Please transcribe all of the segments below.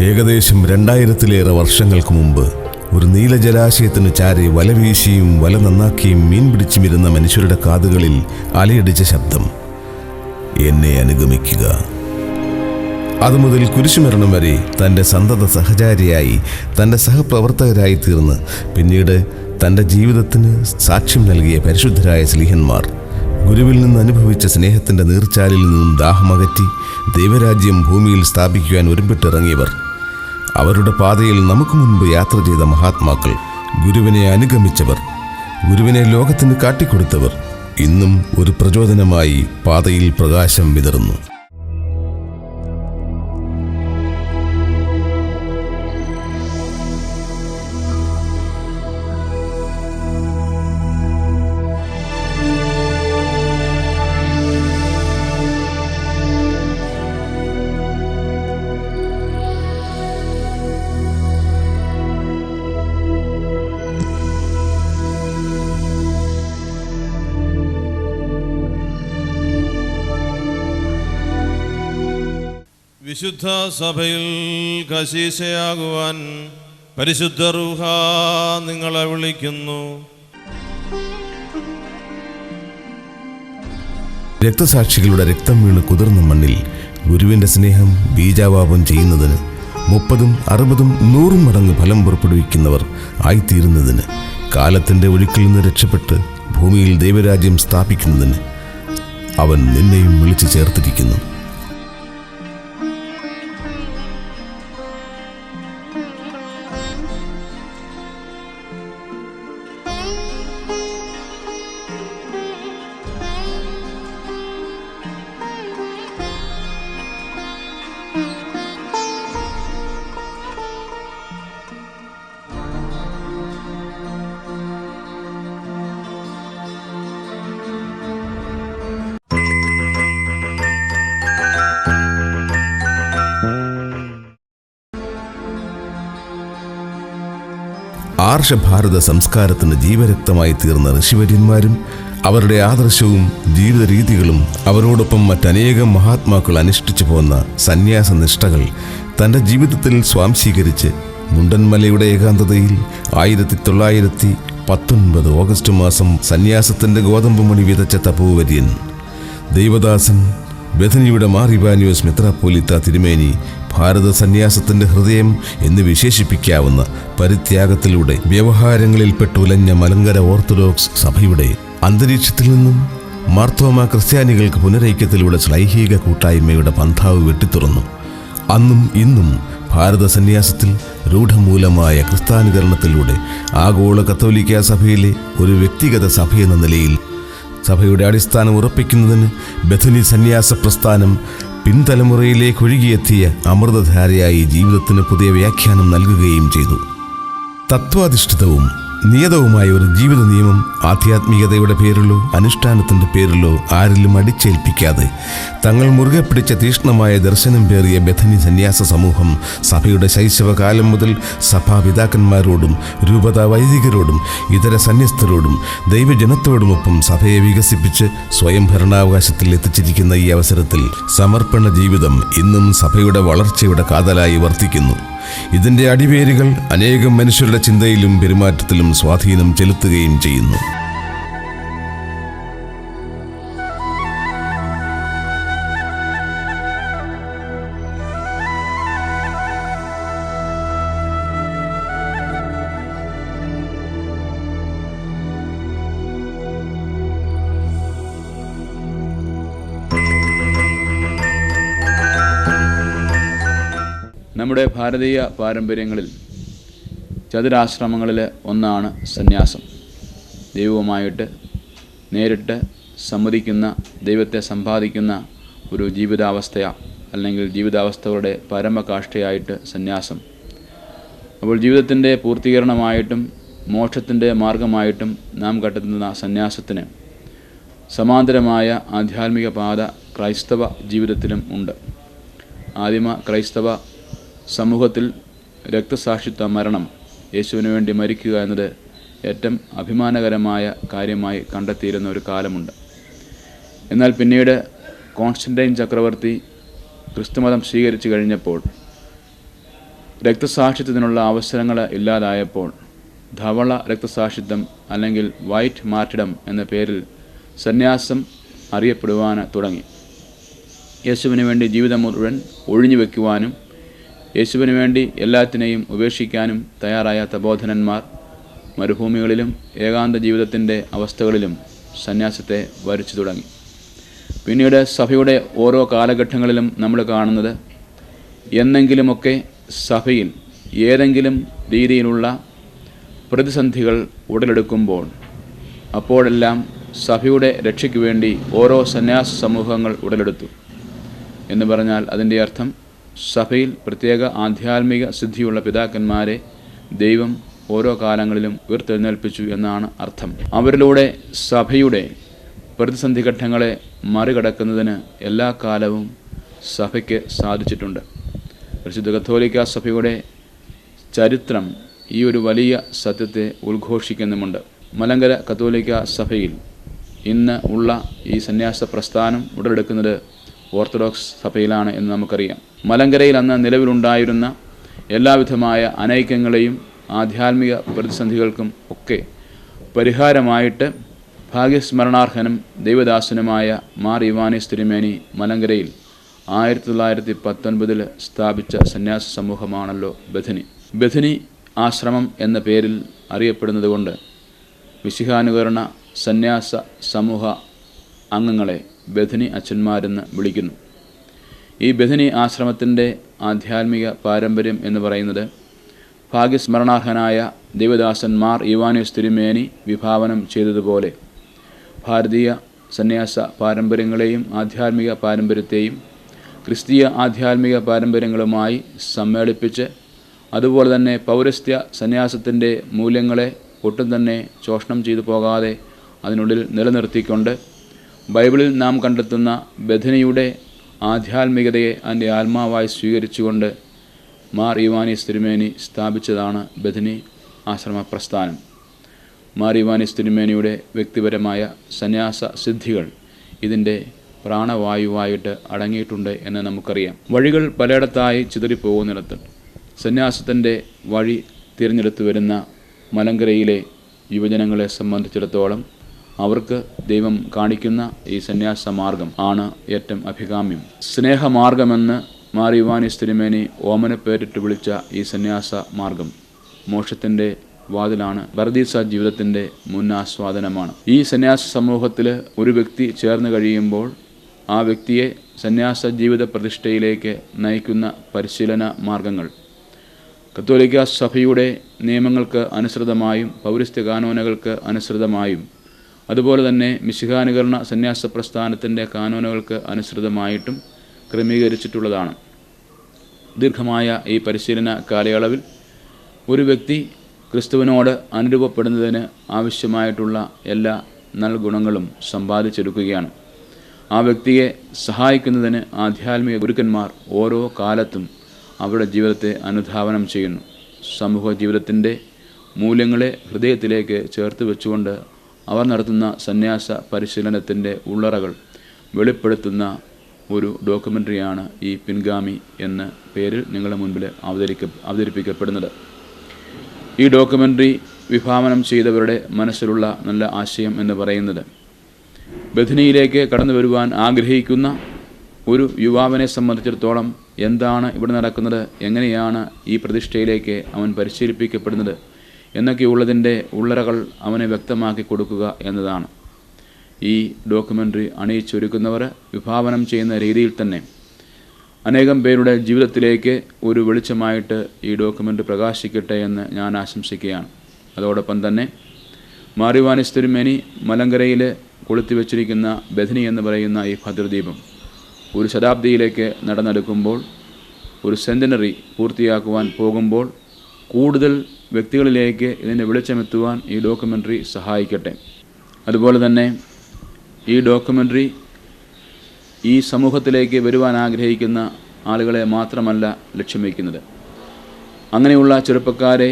ഏകദേശം 2000-ലേറെ വർഷങ്ങൾക്ക് മുമ്പ് ഒരു നീലജലാശയത്തിന് ചാരെ വലവീശിയും വല നന്നാക്കിയും മീൻ പിടിച്ചുമിരുന്ന മനുഷ്യരുടെ കാതുകളിൽ അലയടിച്ച ശബ്ദം, എന്നെ അനുഗമിക്കുക. അതുമുതൽ കുരിശുമരണം വരെ തൻ്റെ സന്തത സഹചാരിയായി, തൻ്റെ സഹപ്രവർത്തകരായി തീർന്ന് പിന്നീട് തൻ്റെ ജീവിതത്തിന് സാക്ഷ്യം നൽകിയ പരിശുദ്ധരായ സ്ലീഹന്മാർ, ഗുരുവിൽ നിന്ന് അനുഭവിച്ച സ്നേഹത്തിൻ്റെ നീർച്ചാലിൽ നിന്നും ദാഹമകറ്റി ദൈവരാജ്യം ഭൂമിയിൽ സ്ഥാപിക്കുവാൻ ഒരുമ്പിട്ടിറങ്ങിയവർ, അവരുടെ പാതയിൽ നമുക്ക് മുൻപ് യാത്ര ചെയ്ത മഹാത്മാക്കൾ, ഗുരുവിനെ അനുഗമിച്ചവർ, ഗുരുവിനെ ലോകത്തിന് കാട്ടിക്കൊടുത്തവർ ഇന്നും ഒരു പ്രചോദനമായി പാതയിൽ പ്രകാശം വിതറുന്നു. വിശുദ്ധ സഭയിൽ കശീശയാകുവാൻ പരിശുദ്ധ റൂഹ നിങ്ങളെ വിളിക്കുന്നു. രക്തസാക്ഷികളുടെ രക്തം വീണ് കുതിർന്ന മണ്ണിൽ ഗുരുവിൻ്റെ സ്നേഹം ബീജാവാപം ചെയ്യുന്നതിന് 30, 60, 100 മടങ്ങ് ഫലം പുറപ്പെടുവിക്കുന്നവർ ആയിത്തീരുന്നതിന്, കാലത്തിൻ്റെ ഒഴുക്കിൽ നിന്ന് രക്ഷപ്പെട്ട് ഭൂമിയിൽ ദൈവരാജ്യം സ്ഥാപിക്കുന്നതിന് അവൻ നിന്നെയും വിളിച്ചു ചേർത്തിരിക്കുന്നു. ആർഷഭാരത സംസ്കാരത്തിന് ജീവരക്തമായി തീർന്ന ഋഷിവര്യന്മാരും അവരുടെ ആദർശവും ജീവിത രീതികളും അവരോടൊപ്പം മറ്റനേകം മഹാത്മാക്കൾ അനുഷ്ഠിച്ചു പോന്ന സന്യാസ നിഷ്ഠകൾ തൻ്റെ ജീവിതത്തിൽ സ്വാംശീകരിച്ച് മുണ്ടൻമലയുടെ ഏകാന്തതയിൽ 1919 ഓഗസ്റ്റ് മാസം സന്യാസത്തിൻ്റെ ഗോതമ്പ് മണി വിതച്ച തപോവര്യൻ ദൈവദാസൻ ബഥനിയുടെ മാർ ഇവാനിയോസ് മെത്രാപ്പോലീത്ത തിരുമേനി ഭാരത സന്യാസത്തിൻ്റെ ഹൃദയം എന്ന് വിശേഷിപ്പിക്കാവുന്ന പരിത്യാഗത്തിലൂടെ വ്യവഹാരങ്ങളിൽപ്പെട്ടുലഞ്ഞ മലങ്കര ഓർത്തഡോക്സ് സഭയുടെ അന്തരീക്ഷത്തിൽ നിന്നും മാർത്തോമ ക്രിസ്ത്യാനികൾക്ക് പുനരൈക്യത്തിലൂടെ ശ്ലൈഹിക കൂട്ടായ്മയുടെ പന്ഥാവ് വെട്ടിത്തുറന്നു. അന്നും ഇന്നും ഭാരത സന്യാസത്തിൽ രൂഢമൂലമായ ക്രിസ്ത്യാനികരണത്തിലൂടെ ആഗോള കത്തോലിക്ക സഭയിലെ ഒരു വ്യക്തിഗത സഭയെന്ന നിലയിൽ സഭയുടെ അടിസ്ഥാനം ഉറപ്പിക്കുന്നതിന് ബഥനി സന്യാസ പ്രസ്ഥാനം പിൻതലമുറയിലേക്ക് ഒഴുകിയെത്തിയ അമൃതധാരയായി ജീവിതത്തിന് പുതിയ വ്യാഖ്യാനം നൽകുകയും ചെയ്തു. തത്വാധിഷ്ഠിതവും നിയതവുമായ ഒരു ജീവിത നിയമം ആധ്യാത്മികതയുടെ പേരിലോ അനുഷ്ഠാനത്തിൻ്റെ പേരിലോ ആരിലും അടിച്ചേൽപ്പിക്കാതെ തങ്ങൾ മുറുകെ പിടിച്ച തീക്ഷ്ണമായ ദർശനം പേറിയ ബഥനി സന്യാസ സമൂഹം സഭയുടെ ശൈശവകാലം മുതൽ സഭാപിതാക്കന്മാരോടും രൂപതാ വൈദികരോടും ഇതര സന്യസ്തരോടും ദൈവജനത്തോടുമൊപ്പം സഭയെ വികസിപ്പിച്ച് സ്വയം ഭരണാവകാശത്തിൽ എത്തിച്ചിരിക്കുന്ന ഈ അവസരത്തിൽ സമർപ്പണ ജീവിതം ഇന്നും സഭയുടെ വളർച്ചയുടെ കാതലായി വർത്തിക്കുന്നു. ഇതിൻ്റെ അടിവേരുകൾ അനേകം മനുഷ്യരുടെ ചിന്തയിലും പെരുമാറ്റത്തിലും സ്വാധീനം ചെലുത്തുകയും ചെയ്യുന്നു. നമ്മുടെ ഭാരതീയ പാരമ്പര്യങ്ങളിൽ ചതുരാശ്രമങ്ങളിൽ ഒന്നാണ് സന്യാസം. ദൈവവുമായിട്ട് നേരിട്ട് സംവദിക്കുന്ന, ദൈവത്തെ സമ്പാദിക്കുന്ന ഒരു ജീവിതാവസ്ഥ അല്ലെങ്കിൽ ജീവിതാവസ്ഥകളുടെ പരമകാഷ്ഠയായിട്ട് സന്യാസം. അപ്പോൾ ജീവിതത്തിൻ്റെ പൂർത്തീകരണമായിട്ടും മോക്ഷത്തിൻ്റെ മാർഗമായിട്ടും നാം കണ്ടെത്തുന്ന സന്യാസത്തിന് സമാന്തരമായ ആധ്യാത്മിക പാത ക്രൈസ്തവ ജീവിതത്തിലും ഉണ്ട്. ആദിമ ക്രൈസ്തവ സമൂഹത്തിൽ രക്തസാക്ഷിത്വ മരണം, യേശുവിന് വേണ്ടി മരിക്കുക എന്നത് ഏറ്റവും അഭിമാനകരമായ കാര്യമായി കണ്ടെത്തിയിരുന്ന ഒരു കാലമുണ്ട്. എന്നാൽ പിന്നീട് കോൺസ്റ്റന്റൈൻ ചക്രവർത്തി ക്രിസ്തുമതം സ്വീകരിച്ചു കഴിഞ്ഞപ്പോൾ രക്തസാക്ഷിത്വത്തിനുള്ള അവസരങ്ങൾ ഇല്ലാതായപ്പോൾ ധവള രക്തസാക്ഷിത്വം അല്ലെങ്കിൽ വൈറ്റ് മാർട്ടിഡം എന്ന പേരിൽ സന്യാസം അറിയപ്പെടുവാൻ തുടങ്ങി. യേശുവിന് വേണ്ടി ജീവിതം മുഴുവൻ ഒഴിഞ്ഞു വയ്ക്കുവാനും യേശുവിന് വേണ്ടി എല്ലാത്തിനെയും ഉപേക്ഷിക്കാനും തയ്യാറായ തപോധനന്മാർ മരുഭൂമികളിലും ഏകാന്ത ജീവിതത്തിൻ്റെ അവസ്ഥകളിലും സന്യാസത്തെ വരിച്ചു തുടങ്ങി. പിന്നീട് സഭയുടെ ഓരോ കാലഘട്ടങ്ങളിലും നമ്മൾ കാണുന്നത് എന്നെങ്കിലുമൊക്കെ സഭയിൽ ഏതെങ്കിലും രീതിയിലുള്ള പ്രതിസന്ധികൾ ഉടലെടുക്കുമ്പോൾ അപ്പോഴെല്ലാം സഭയുടെ രക്ഷയ്ക്ക് വേണ്ടി ഓരോ സന്യാസ സമൂഹങ്ങൾ ഉടലെടുത്തു എന്ന് പറഞ്ഞാൽ അതിൻ്റെ അർത്ഥം സഭയിൽ പ്രത്യേക ആധ്യാത്മിക സിദ്ധിയുള്ള പിതാക്കന്മാരെ ദൈവം ഓരോ കാലങ്ങളിലും ഉയർത്തെഴുന്നേൽപ്പിച്ചു എന്നാണ് അർത്ഥം. അവരിലൂടെ സഭയുടെ പ്രതിസന്ധി ഘട്ടങ്ങളെ മറികടക്കുന്നതിന് എല്ലാ കാലവും സഭയ്ക്ക് സാധിച്ചിട്ടുണ്ട്. പരിശുദ്ധ കത്തോലിക്ക സഭയുടെ ചരിത്രം ഈ ഒരു വലിയ സത്യത്തെ ഉദ്ഘോഷിക്കുന്നുമുണ്ട്. മലങ്കര കത്തോലിക്ക സഭയിൽ ഇന്ന് ഉള്ള ഈ സന്യാസ പ്രസ്ഥാനം ഉടലെടുക്കുന്നത് ഓർത്തഡോക്സ് സഭയിലാണ് എന്ന് നമുക്കറിയാം. മലങ്കരയിൽ അന്ന് നിലവിലുണ്ടായിരുന്ന എല്ലാവിധമായ അനൈക്യങ്ങളെയും ആധ്യാത്മിക പ്രതിസന്ധികൾക്കും ഒക്കെ പരിഹാരമായിട്ട് ഭാഗ്യസ്മരണാർഹനും ദൈവദാസനുമായ മാർ ഇവാനിയോസ് തിരുമേനി മലങ്കരയിൽ 1919 സ്ഥാപിച്ച സന്യാസ സമൂഹമാണല്ലോ ബഥനി. ബഥനി ആശ്രമം എന്ന പേരിൽ അറിയപ്പെടുന്നത് കൊണ്ട് വിശിഹാനുകരണ സന്യാസ സമൂഹ അംഗങ്ങളെ ബഥനി അച്ഛന്മാരെന്ന് വിളിക്കുന്നു. ഈ ബഥനി ആശ്രമത്തിൻ്റെ ആധ്യാത്മിക പാരമ്പര്യം എന്ന് പറയുന്നത് ഭാഗ്യസ്മരണാർഹനായ ദൈവദാസൻ മാർ ഇവാനിയോസ് തിരുമേനി വിഭാവനം ചെയ്തതുപോലെ ഭാരതീയ സന്യാസ പാരമ്പര്യങ്ങളെയും ആധ്യാത്മിക പാരമ്പര്യത്തെയും ക്രിസ്തീയ ആധ്യാത്മിക പാരമ്പര്യങ്ങളുമായി സമ്മേളിപ്പിച്ച് അതുപോലെ തന്നെ പൗരസ്ത്യ സന്യാസത്തിൻ്റെ മൂല്യങ്ങളെ ഒട്ടും തന്നെ ചൂഷണം ചെയ്തു പോകാതെ അതിനുള്ളിൽ നിലനിർത്തിക്കൊണ്ട് ബൈബിളിൽ നാം കണ്ടെത്തുന്ന ബഥനിയുടെ ആധ്യാത്മികതയെ അതിൻ്റെ ആത്മാവായി സ്വീകരിച്ചുകൊണ്ട് മാർ ഇവാനിയോസ് തിരുമേനി സ്ഥാപിച്ചതാണ് ബഥനി ആശ്രമ പ്രസ്ഥാനം. മാർ ഇവാനിയോസ് തിരുമേനിയുടെ വ്യക്തിപരമായ സന്യാസ സിദ്ധികൾ ഇതിൻ്റെ പ്രാണവായുവായിട്ട് അടങ്ങിയിട്ടുണ്ട് എന്ന് നമുക്കറിയാം. വഴികൾ പലയിടത്തായി ചിതറിപ്പോകുന്നിടത്ത് സന്യാസത്തിൻ്റെ വഴി തിരഞ്ഞെടുത്തു വരുന്ന മലങ്കരയിലെ യുവജനങ്ങളെ സംബന്ധിച്ചിടത്തോളം അവർക്ക് ദൈവം കാണിക്കുന്ന ഈ സന്യാസ മാർഗം ആണ് ഏറ്റവും അഭികാമ്യം. സ്നേഹമാർഗമെന്ന് മാർ ഇവാനിയോസ് തിരുമേനി ഓമനപ്പേരിട്ട് വിളിച്ച ഈ സന്യാസ മാർഗം മോക്ഷത്തിൻ്റെ വാതിലാണ്, പർദീസ ജീവിതത്തിൻ്റെ മുന്നാസ്വാദനമാണ്. ഈ സന്യാസ സമൂഹത്തിൽ ഒരു വ്യക്തി ചേർന്ന് കഴിയുമ്പോൾ ആ വ്യക്തിയെ സന്യാസ ജീവിത പ്രതിഷ്ഠയിലേക്ക് നയിക്കുന്ന പരിശീലന മാർഗങ്ങൾ കത്തോലിക്ക സഭയുടെ നിയമങ്ങൾക്ക് അനുസൃതമായും പൗരസ്ത്യ കാനോനുകൾക്ക് അനുസൃതമായും അതുപോലെ തന്നെ മിശിഹാനുകരണ സന്യാസ പ്രസ്ഥാനത്തിൻ്റെ കാനോനുകൾക്ക് അനുസൃതമായിട്ടും ക്രമീകരിച്ചിട്ടുള്ളതാണ്. ദീർഘമായ ഈ പരിശീലന കാലയളവിൽ ഒരു വ്യക്തി ക്രിസ്തുവിനോട് അനുരൂപപ്പെടുന്നതിന് ആവശ്യമായിട്ടുള്ള എല്ലാ നൽഗുണങ്ങളും സമ്പാദിച്ചെടുക്കുകയാണ്. ആ വ്യക്തിയെ സഹായിക്കുന്നതിന് ആധ്യാത്മിക ഗുരുക്കന്മാർ ഓരോ കാലത്തും അവരുടെ ജീവിതത്തെ അനുധാവനം ചെയ്യുന്നു. സമൂഹ ജീവിതത്തിൻ്റെ മൂല്യങ്ങളെ ഹൃദയത്തിലേക്ക് ചേർത്ത് വെച്ചുകൊണ്ട് അവർ നടത്തുന്ന സന്യാസ പരിശീലനത്തിൻ്റെ ഉള്ളറകൾ വെളിപ്പെടുത്തുന്ന ഒരു ഡോക്യുമെൻ്ററിയാണ് ഈ പിൻഗാമി എന്ന പേരിൽ നിങ്ങളുടെ മുൻപിൽ അവതരിപ്പിക്കപ്പെടുന്നത്. ഈ ഡോക്യുമെൻ്ററി വിഭാവനം ചെയ്തവരുടെ മനസ്സിലുള്ള നല്ല ആശയം എന്ന് പറയുന്നത് ബഥനിയിലേക്ക് കടന്നു വരുവാൻ ആഗ്രഹിക്കുന്ന ഒരു യുവാവിനെ സംബന്ധിച്ചിടത്തോളം എന്താണ് ഇവിടെ നടക്കുന്നത്, എങ്ങനെയാണ് ഈ പ്രതിഷ്ഠയിലേക്ക് അവൻ പരിശീലിപ്പിക്കപ്പെടുന്നത് എന്നൊക്കെയുള്ളതിൻ്റെ ഉള്ളറകൾ അവനെ വ്യക്തമാക്കി കൊടുക്കുക എന്നതാണ്. ഈ ഡോക്യുമെൻ്ററി അണിയിച്ചൊരുക്കുന്നവർ വിഭാവനം ചെയ്യുന്ന രീതിയിൽ തന്നെ അനേകം പേരുടെ ജീവിതത്തിലേക്ക് ഒരു വെളിച്ചമായിട്ട് ഈ ഡോക്യുമെൻ്ററി പ്രകാശിക്കട്ടെ എന്ന് ഞാൻ ആശംസിക്കുകയാണ്. അതോടൊപ്പം തന്നെ മാർ ഇവാനിയോസ് തിരുമേനി മലങ്കരയിൽ കൊളുത്തിവെച്ചിരിക്കുന്ന ബഥനി എന്ന് പറയുന്ന ഈ ഭദ്രദീപം ഒരു ശതാബ്ദിയിലേക്ക് നടന്നെടുക്കുമ്പോൾ, ഒരു സെൻ്റനറി പൂർത്തിയാക്കുവാൻ പോകുമ്പോൾ കൂടുതൽ വ്യക്തികളിലേക്ക് ഇതിൻ്റെ വെളിച്ചമെത്തുവാൻ ഈ ഡോക്യുമെൻ്ററി സഹായിക്കട്ടെ. അതുപോലെ തന്നെ ഈ ഡോക്യുമെൻ്ററി ഈ സമൂഹത്തിലേക്ക് വരുവാൻ ആഗ്രഹിക്കുന്ന ആളുകളെ മാത്രമല്ല ലക്ഷ്യം വയ്ക്കുന്നത്. അങ്ങനെയുള്ള ചെറുപ്പക്കാരെ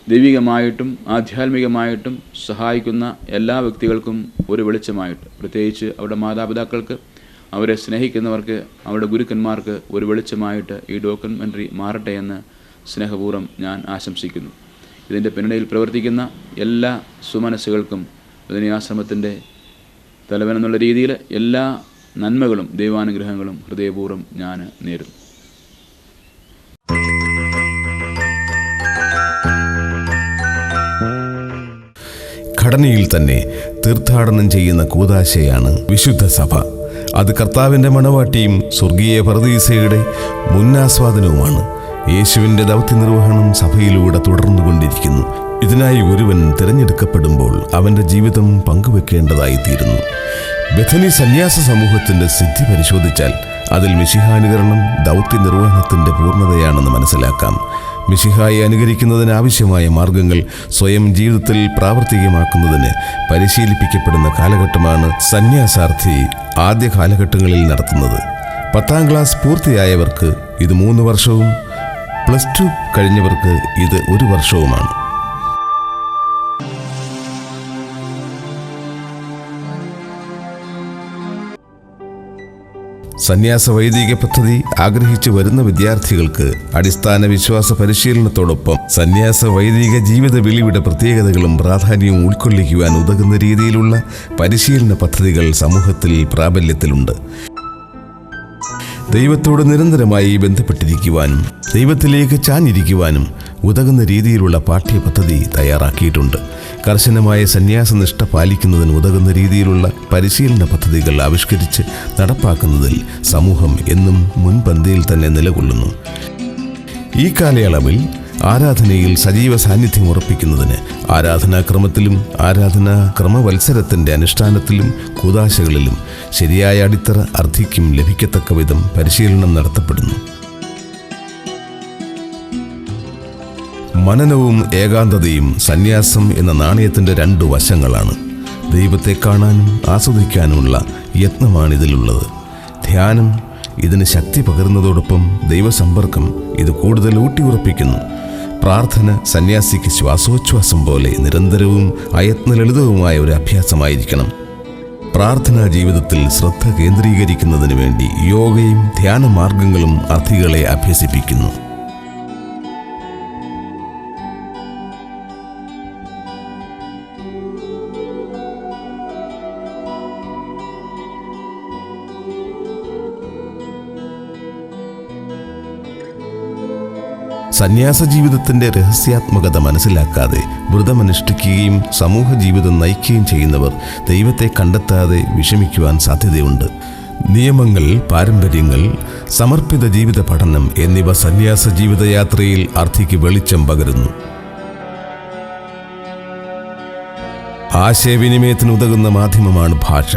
ദൈവികമായിട്ടും ആധ്യാത്മികമായിട്ടും സഹായിക്കുന്ന എല്ലാ വ്യക്തികൾക്കും ഒരു വെളിച്ചമായിട്ട്, പ്രത്യേകിച്ച് അവരുടെ മാതാപിതാക്കൾക്ക് അവരെ സ്നേഹിക്കുന്നവർക്ക്, അവരുടെ ഗുരുക്കന്മാർക്ക് ഒരു വെളിച്ചമായിട്ട് ഈ ഡോക്യുമെൻ്ററി മാറട്ടെ എന്ന് സ്നേഹപൂർവ്വം ഞാൻ ആശംസിക്കുന്നു. ഇതിൻ്റെ പിന്നണിയിൽ പ്രവർത്തിക്കുന്ന എല്ലാ സുമനസ്സുകൾക്കും ബഥനി ആശ്രമത്തിൻ്റെ തലവനെന്നുള്ള രീതിയിൽ എല്ലാ നന്മകളും ദൈവാനുഗ്രഹങ്ങളും ഹൃദയപൂർവ്വം ഞാൻ നേരുന്നു. ഘടനയിൽ തന്നെ തീർത്ഥാടനം ചെയ്യുന്ന കൂദാശയാണ് വിശുദ്ധ സഭ. അത് കർത്താവിൻ്റെ മണവാട്ടിയും സ്വർഗീയ പറുദീസയുടെ മുന്നാസ്വാദനവുമാണ്. യേശുവിൻ്റെ ദൗത്യനിർവഹണം സഭയിലൂടെ തുടർന്നുകൊണ്ടിരിക്കുന്നു. ഇതിനായി ഒരുവൻ തിരഞ്ഞെടുക്കപ്പെടുമ്പോൾ അവൻ്റെ ജീവിതം പങ്കുവെക്കേണ്ടതായിത്തീരുന്നു. ബഥനി സന്യാസ സമൂഹത്തിൻ്റെ സിദ്ധി പരിശോധിച്ചാൽ അതിൽ മിശിഹാനുകരണം ദൗത്യനിർവഹണത്തിൻ്റെ പൂർണ്ണതയാണെന്ന് മനസ്സിലാക്കാം. മിശിഹായെ അനുകരിക്കുന്നതിനാവശ്യമായ മാർഗങ്ങൾ സ്വയം ജീവിതത്തിൽ പ്രാവർത്തികമാക്കുന്നതിന് പരിശീലിപ്പിക്കപ്പെടുന്ന കാലഘട്ടമാണ് സന്യാസാർത്ഥി ആദ്യ കാലഘട്ടങ്ങളിൽ നടത്തുന്നത്. 10ാം ക്ലാസ് പൂർത്തിയായവർക്ക് ഇത് 3 വർഷവും +2 കഴിഞ്ഞവർക്ക് ഇത് 1 വർഷവുമാണ്. സന്യാസ വൈദിക പദ്ധതി ആഗ്രഹിച്ചു വരുന്ന വിദ്യാർത്ഥികൾക്ക് അടിസ്ഥാന വിശ്വാസ പരിശീലനത്തോടൊപ്പം സന്യാസ വൈദിക ജീവിത വിളിയുടെ പ്രത്യേകതകളും പ്രാധാന്യവും ഉൾക്കൊള്ളിക്കുവാൻ ഉതകുന്ന രീതിയിലുള്ള പരിശീലന പദ്ധതികൾ സമൂഹത്തിൽ പ്രാബല്യത്തിലുണ്ട്. ദൈവത്തോട് നിരന്തരമായി ബന്ധപ്പെട്ടിരിക്കുവാനും ദൈവത്തിലേക്ക് ചാഞ്ഞിരിക്കുവാനും ഉതകുന്ന രീതിയിലുള്ള പാഠ്യപദ്ധതി തയ്യാറാക്കിയിട്ടുണ്ട്. കർശനമായ സന്യാസനിഷ്ഠ പാലിക്കുന്നതിന് ഉതകുന്ന രീതിയിലുള്ള പരിശീലന പദ്ധതികൾ ആവിഷ്കരിച്ച് നടപ്പാക്കുന്നതിൽ സമൂഹം എന്നും മുൻപന്തിയിൽ തന്നെ നിലകൊള്ളുന്നു. ഈ കാലയളവിൽ ആരാധനയിൽ സജീവ സാന്നിധ്യം ഉറപ്പിക്കുന്നതിന് ആരാധനാക്രമത്തിലും ആരാധനാ ക്രമവത്സരത്തിൻ്റെ അനുഷ്ഠാനത്തിലും കൂദാശകളിലും ശരിയായ അടിത്തറ അർത്ഥിക്കും ലഭിക്കത്തക്ക വിധം പരിശീലനം നടത്തപ്പെടുന്നു. മനനവും ഏകാന്തതയും സന്യാസം എന്ന നാണയത്തിൻ്റെ 2 വശങ്ങളാണ്. ദൈവത്തെ കാണാനും ആസ്വദിക്കാനുമുള്ള യത്നമാണിതിലുള്ളത്. ധ്യാനം ഇതിന് ശക്തി പകരുന്നതോടൊപ്പം ദൈവസമ്പർക്കം ഇത് കൂടുതൽ ഊട്ടിയുറപ്പിക്കുന്നു. പ്രാർത്ഥന സന്യാസിക്ക് ശ്വാസോച്ഛ്വാസം പോലെ നിരന്തരവും അയത്നലളിതവുമായ ഒരു അഭ്യാസമായിരിക്കണം. പ്രാർത്ഥനാ ജീവിതത്തിൽ ശ്രദ്ധ കേന്ദ്രീകരിക്കുന്നതിന് വേണ്ടി യോഗയും ധ്യാന മാർഗങ്ങളും അർത്ഥികളെ അഭ്യസിപ്പിക്കുന്നു. സന്യാസ ജീവിതത്തിൻ്റെ രഹസ്യാത്മകത മനസ്സിലാക്കാതെ വ്രതമനുഷ്ഠിക്കുകയും സമൂഹ ജീവിതം നയിക്കുകയും ചെയ്യുന്നവർ ദൈവത്തെ കണ്ടെത്താതെ വിഷമിക്കുവാൻ സാധ്യതയുണ്ട്. നിയമങ്ങൾ, പാരമ്പര്യങ്ങൾ, സമർപ്പിത ജീവിത പഠനം എന്നിവ സന്യാസ ജീവിതയാത്രയിൽ അർത്ഥിക്ക് വെളിച്ചം പകരുന്നു. ആശയവിനിമയത്തിനുതകുന്ന മാധ്യമമാണ് ഭാഷ.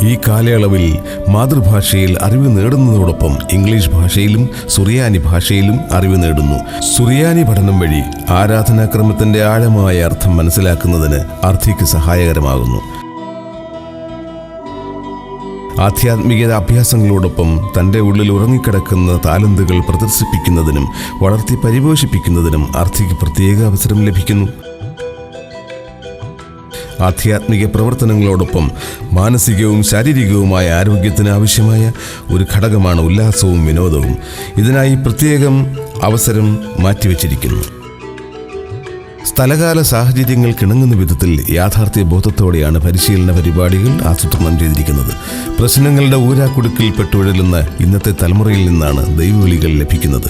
ഈ കാലയളവിൽ മാതൃഭാഷയിൽ അറിവ് നേടുന്നതോടൊപ്പം ഇംഗ്ലീഷ് ഭാഷയിലും സുറിയാനി ഭാഷയിലും അറിവ് നേടുന്നു. സുറിയാനി പഠനം വഴി ആരാധനാക്രമത്തിൻ്റെ ആഴമായ അർത്ഥം മനസ്സിലാക്കുന്നതിന് അർത്ഥിക്ക് സഹായകരമാകുന്നു. ആധ്യാത്മിക അഭ്യാസങ്ങളോടൊപ്പം തൻ്റെ ഉള്ളിൽ ഉറങ്ങിക്കിടക്കുന്ന താലന്തുകൾ പ്രദർശിപ്പിക്കുന്നതിനും വളർത്തി പരിപോഷിപ്പിക്കുന്നതിനും അർത്ഥിക്ക് പ്രത്യേക അവസരം ലഭിക്കുന്നു. ആധ്യാത്മിക പ്രവർത്തനങ്ങളോടൊപ്പം മാനസികവും ശാരീരികവുമായ ആരോഗ്യത്തിന് ആവശ്യമായ ഒരു ഘടകമാണ് ഉല്ലാസവും വിനോദവും. ഇതിനായി പ്രത്യേകം അവസരം മാറ്റിവെച്ചിരിക്കുന്നു. സ്ഥലകാല സാഹചര്യങ്ങൾക്കിണങ്ങുന്ന വിധത്തിൽ യാഥാർത്ഥ്യ ബോധത്തോടെയാണ് പരിശീലന പരിപാടികൾ ആസൂത്രണം ചെയ്തിരിക്കുന്നത്. പ്രശ്നങ്ങളുടെ ഊരാക്കുടുക്കിൽ പെട്ടുഴലുന്ന ഇന്നത്തെ തലമുറയിൽ നിന്നാണ് ദൈവവിളികൾ ലഭിക്കുന്നത്.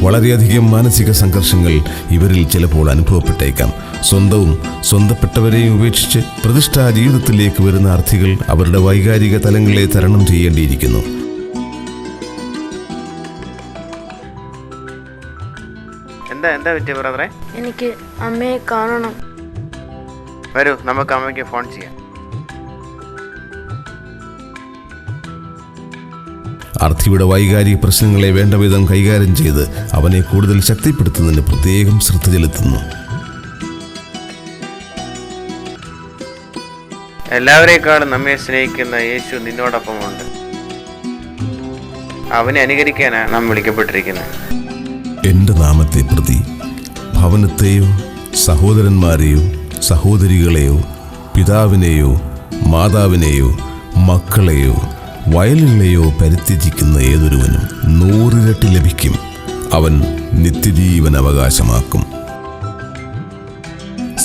വളരെയധികം മാനസിക സംഘർഷങ്ങൾ ഇവരിൽ ചിലപ്പോൾ അനുഭവപ്പെട്ടേക്കാം. സ്വന്തവും സ്വന്തപ്പെട്ടവരെയും ഉപേക്ഷിച്ച് പ്രതിഷ്ഠാ ജീവിതത്തിലേക്ക് വരുന്ന അർത്ഥികൾ അവരുടെ വൈകാരിക തലങ്ങളെ തരണം ചെയ്യേണ്ടിയിരിക്കുന്നു. എന്താ പറ്റിയ ബ്രദറെ? എനിക്ക് അമ്മയെ കാണണം. വരൂ, നമുക്ക് അമ്മയ്ക്ക് ഫോൺ ചെയ്യാം. അർത്ഥിയുടെ വൈകാരിക പ്രശ്നങ്ങളെ വേണ്ട വിധം കൈകാര്യം ചെയ്ത് അവനെ കൂടുതൽ ശക്തിപ്പെടുത്തുന്നതിന് പ്രത്യേകം ശ്രദ്ധ ചെലുത്തുന്നു. എല്ലാവരേക്കാളും നമ്മെ സ്നേഹിക്കുന്ന യേശു നിന്നോടൊപ്പമുണ്ട്. അവനെ അനുകരിക്കാനാണ് നാം വിളിക്കപ്പെട്ടിരിക്കുന്നത്. എൻ്റെ നാമത്തെ പ്രതി ഭവനത്തെയോ സഹോദരന്മാരെയോ സഹോദരികളെയോ പിതാവിനെയോ മാതാവിനെയോ മക്കളെയോ വയലുകളെയോ പരിത്യജിക്കുന്ന ഏതൊരുവനും 100 ഇരട്ടി ലഭിക്കും. അവൻ നിത്യജീവൻ അവകാശമാക്കും.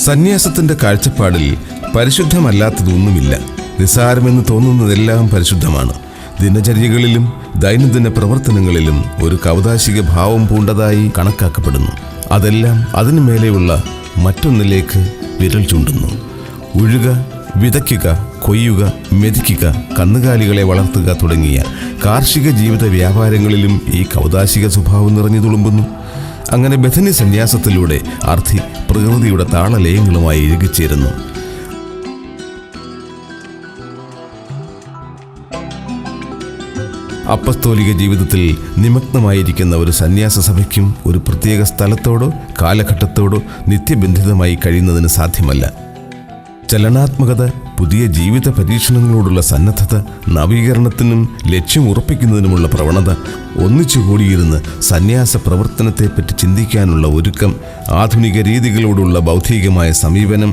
സന്യാസത്തിന്റെ കാഴ്ചപ്പാടിൽ പരിശുദ്ധമല്ലാത്തതൊന്നുമില്ല. നിസ്സാരമെന്ന് തോന്നുന്നതെല്ലാം പരിശുദ്ധമാണ്. ദിനചര്യകളിലും ദൈനംദിന പ്രവർത്തനങ്ങളിലും ഒരു കൗതാശിക ഭാവം പൂണ്ടതായി കണക്കാക്കപ്പെടുന്നു. അതെല്ലാം അതിനു മേലെയുള്ള മറ്റൊന്നിലേക്ക് വിരൽ ചൂണ്ടുന്നു. ഉഴുക, വിതയ്ക്കുക, കൊയ്യുക, മെതിക്കുക, കന്നുകാലികളെ വളർത്തുക തുടങ്ങിയ കാർഷിക ജീവിത വ്യാപാരങ്ങളിലും ഈ കൗതാശിക സ്വഭാവം നിറഞ്ഞു തുളുമ്പുന്നു. അങ്ങനെ ബഥനി സന്യാസത്തിലൂടെ അർത്ഥി പ്രകൃതിയുടെ താളലയങ്ങളുമായി ഇഴുകിച്ചേരുന്നു. അപ്പസ്തോലിക ജീവിതത്തിൽ നിമഗ്നമായിരിക്കുന്ന ഒരു സന്യാസ സഭയ്ക്കും ഒരു പ്രത്യേക സ്ഥലത്തോടോ കാലഘട്ടത്തോടോ നിത്യബന്ധിതമായി കഴിയുന്നതിന് സാധ്യമല്ല. ചലനാത്മകത, പുതിയ ജീവിത പരീക്ഷണങ്ങളോടുള്ള സന്നദ്ധത, നവീകരണത്തിനും ലക്ഷ്യം ഉറപ്പിക്കുന്നതിനുമുള്ള പ്രവണത, ഒന്നിച്ചുകൂടിയിരുന്ന് സന്യാസ പ്രവർത്തനത്തെപ്പറ്റി ചിന്തിക്കാനുള്ള ഒരുക്കം, ആധുനിക രീതികളോടുള്ള ബൗദ്ധികമായ സമീപനം,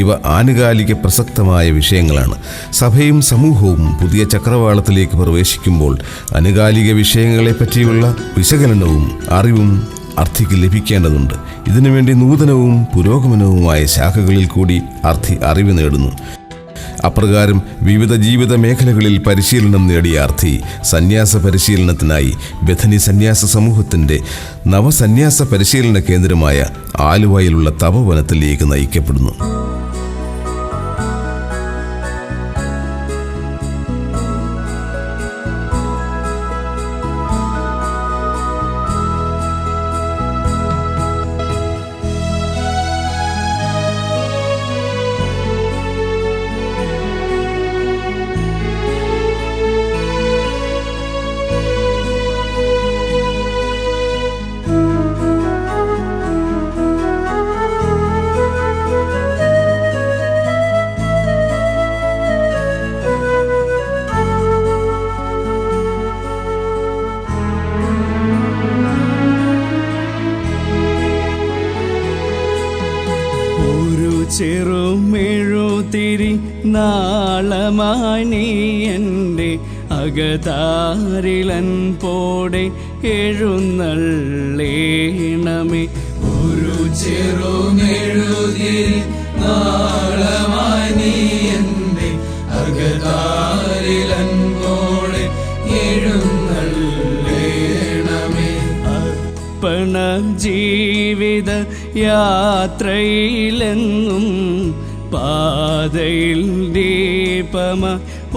ഇവ ആനുകാലിക പ്രസക്തമായ വിഷയങ്ങളാണ്. സഭയും സമൂഹവും പുതിയ ചക്രവാളത്തിലേക്ക് പ്രവേശിക്കുമ്പോൾ ആനുകാലിക വിഷയങ്ങളെപ്പറ്റിയുള്ള വിശകലനവും അറിവും അർത്ഥിക്ക് ലഭിക്കേണ്ടതുണ്ട്. ഇതിനുവേണ്ടി നൂതനവും പുരോഗമനവുമായ ശാഖകളിൽ കൂടി അർത്ഥി അറിവ് നേടുന്നു. അപ്രകാരം വിവിധ ജീവിത മേഖലകളിൽ പരിശീലനം നേടിയ അർത്ഥി സന്യാസ പരിശീലനത്തിനായി ബഥനി സന്യാസ സമൂഹത്തിൻ്റെ നവസന്യാസ പരിശീലന കേന്ദ്രമായ ആലുവയിലുള്ള തപോവനത്തിലേക്ക് നയിക്കപ്പെടുന്നു. ചെറുമെഴുതിരി നാളമായി നീ എൻ്റെ അകതാരിലൻ പോടെ എഴുന്നള്ളേണമേ. ഒരു ചെറുമെഴുതിരി നാളമായി നീ എൻ്റെ അകതാരിലൻ പോടെ എഴുന്നള്ളേണമേ. അർപ്പണ ജീവിത യാത്രയിലെങ്ങും പാതയിൽ ദീപമ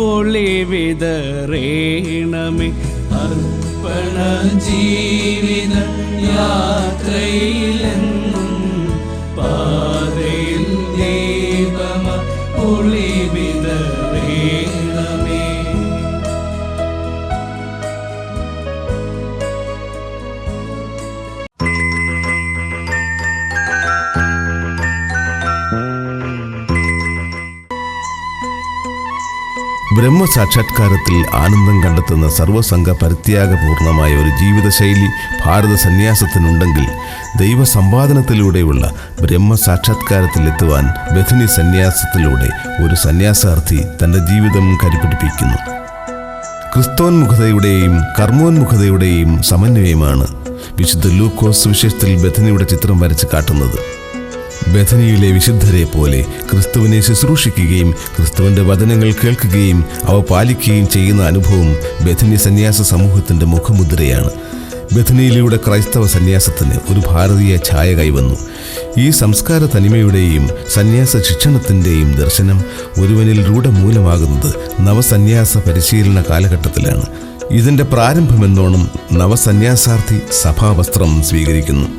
ഒളിവിതറേണമേ. അർപ്പണ ജീവിത യാത്രയിലെങ്ങും പാതയിൽ ദീപമ ഒളിവിതറേണമേ. ബ്രഹ്മസാക്ഷാത്കാരത്തിൽ ആനന്ദം കണ്ടെത്തുന്ന സർവസംഘ പരിത്യാഗപൂർണമായ ഒരു ജീവിതശൈലി ഭാരത സന്യാസത്തിനുണ്ടെങ്കിൽ ദൈവസമ്പാദനത്തിലൂടെയുള്ള ബ്രഹ്മസാക്ഷാത്കാരത്തിലെത്തുവാൻ ബഥനി സന്യാസത്തിലൂടെ ഒരു സന്യാസാർത്ഥി തൻ്റെ ജീവിതം കരിപിടിപ്പിക്കുന്നു. ക്രിസ്തോന്മുഖതയുടെയും കർമ്മോന്മുഖതയുടെയും സമന്വയമാണ് വിശുദ്ധ ലൂക്കോസ് സുവിശേഷത്തിൽ ബഥനിയുടെ ചിത്രം വരച്ച് കാട്ടുന്നത്. ബഥനിയിലെ വിശുദ്ധരെ പോലെ ക്രിസ്തുവിനെ ശുശ്രൂഷിക്കുകയും ക്രിസ്തുവിൻ്റെ വചനങ്ങൾ കേൾക്കുകയും അവ പാലിക്കുകയും ചെയ്യുന്ന അനുഭവം ബഥനി സന്യാസ സമൂഹത്തിൻ്റെ മുഖമുദ്രയാണ്. ബഥനിയിലൂടെ ക്രൈസ്തവ സന്യാസത്തിന് ഒരു ഭാരതീയ ഛായ കൈവന്നു. ഈ സംസ്കാര തനിമയുടെയും സന്യാസ ശിക്ഷണത്തിൻ്റെയും ദർശനം ഒരുവനിൽ രൂഢമൂലമാകുന്നത് നവസന്യാസ പരിശീലന കാലഘട്ടത്തിലാണ്. ഇതിൻ്റെ പ്രാരംഭമെന്നോണം നവസന്യാസാർത്ഥി സഭാവസ്ത്രം സ്വീകരിക്കുന്നു.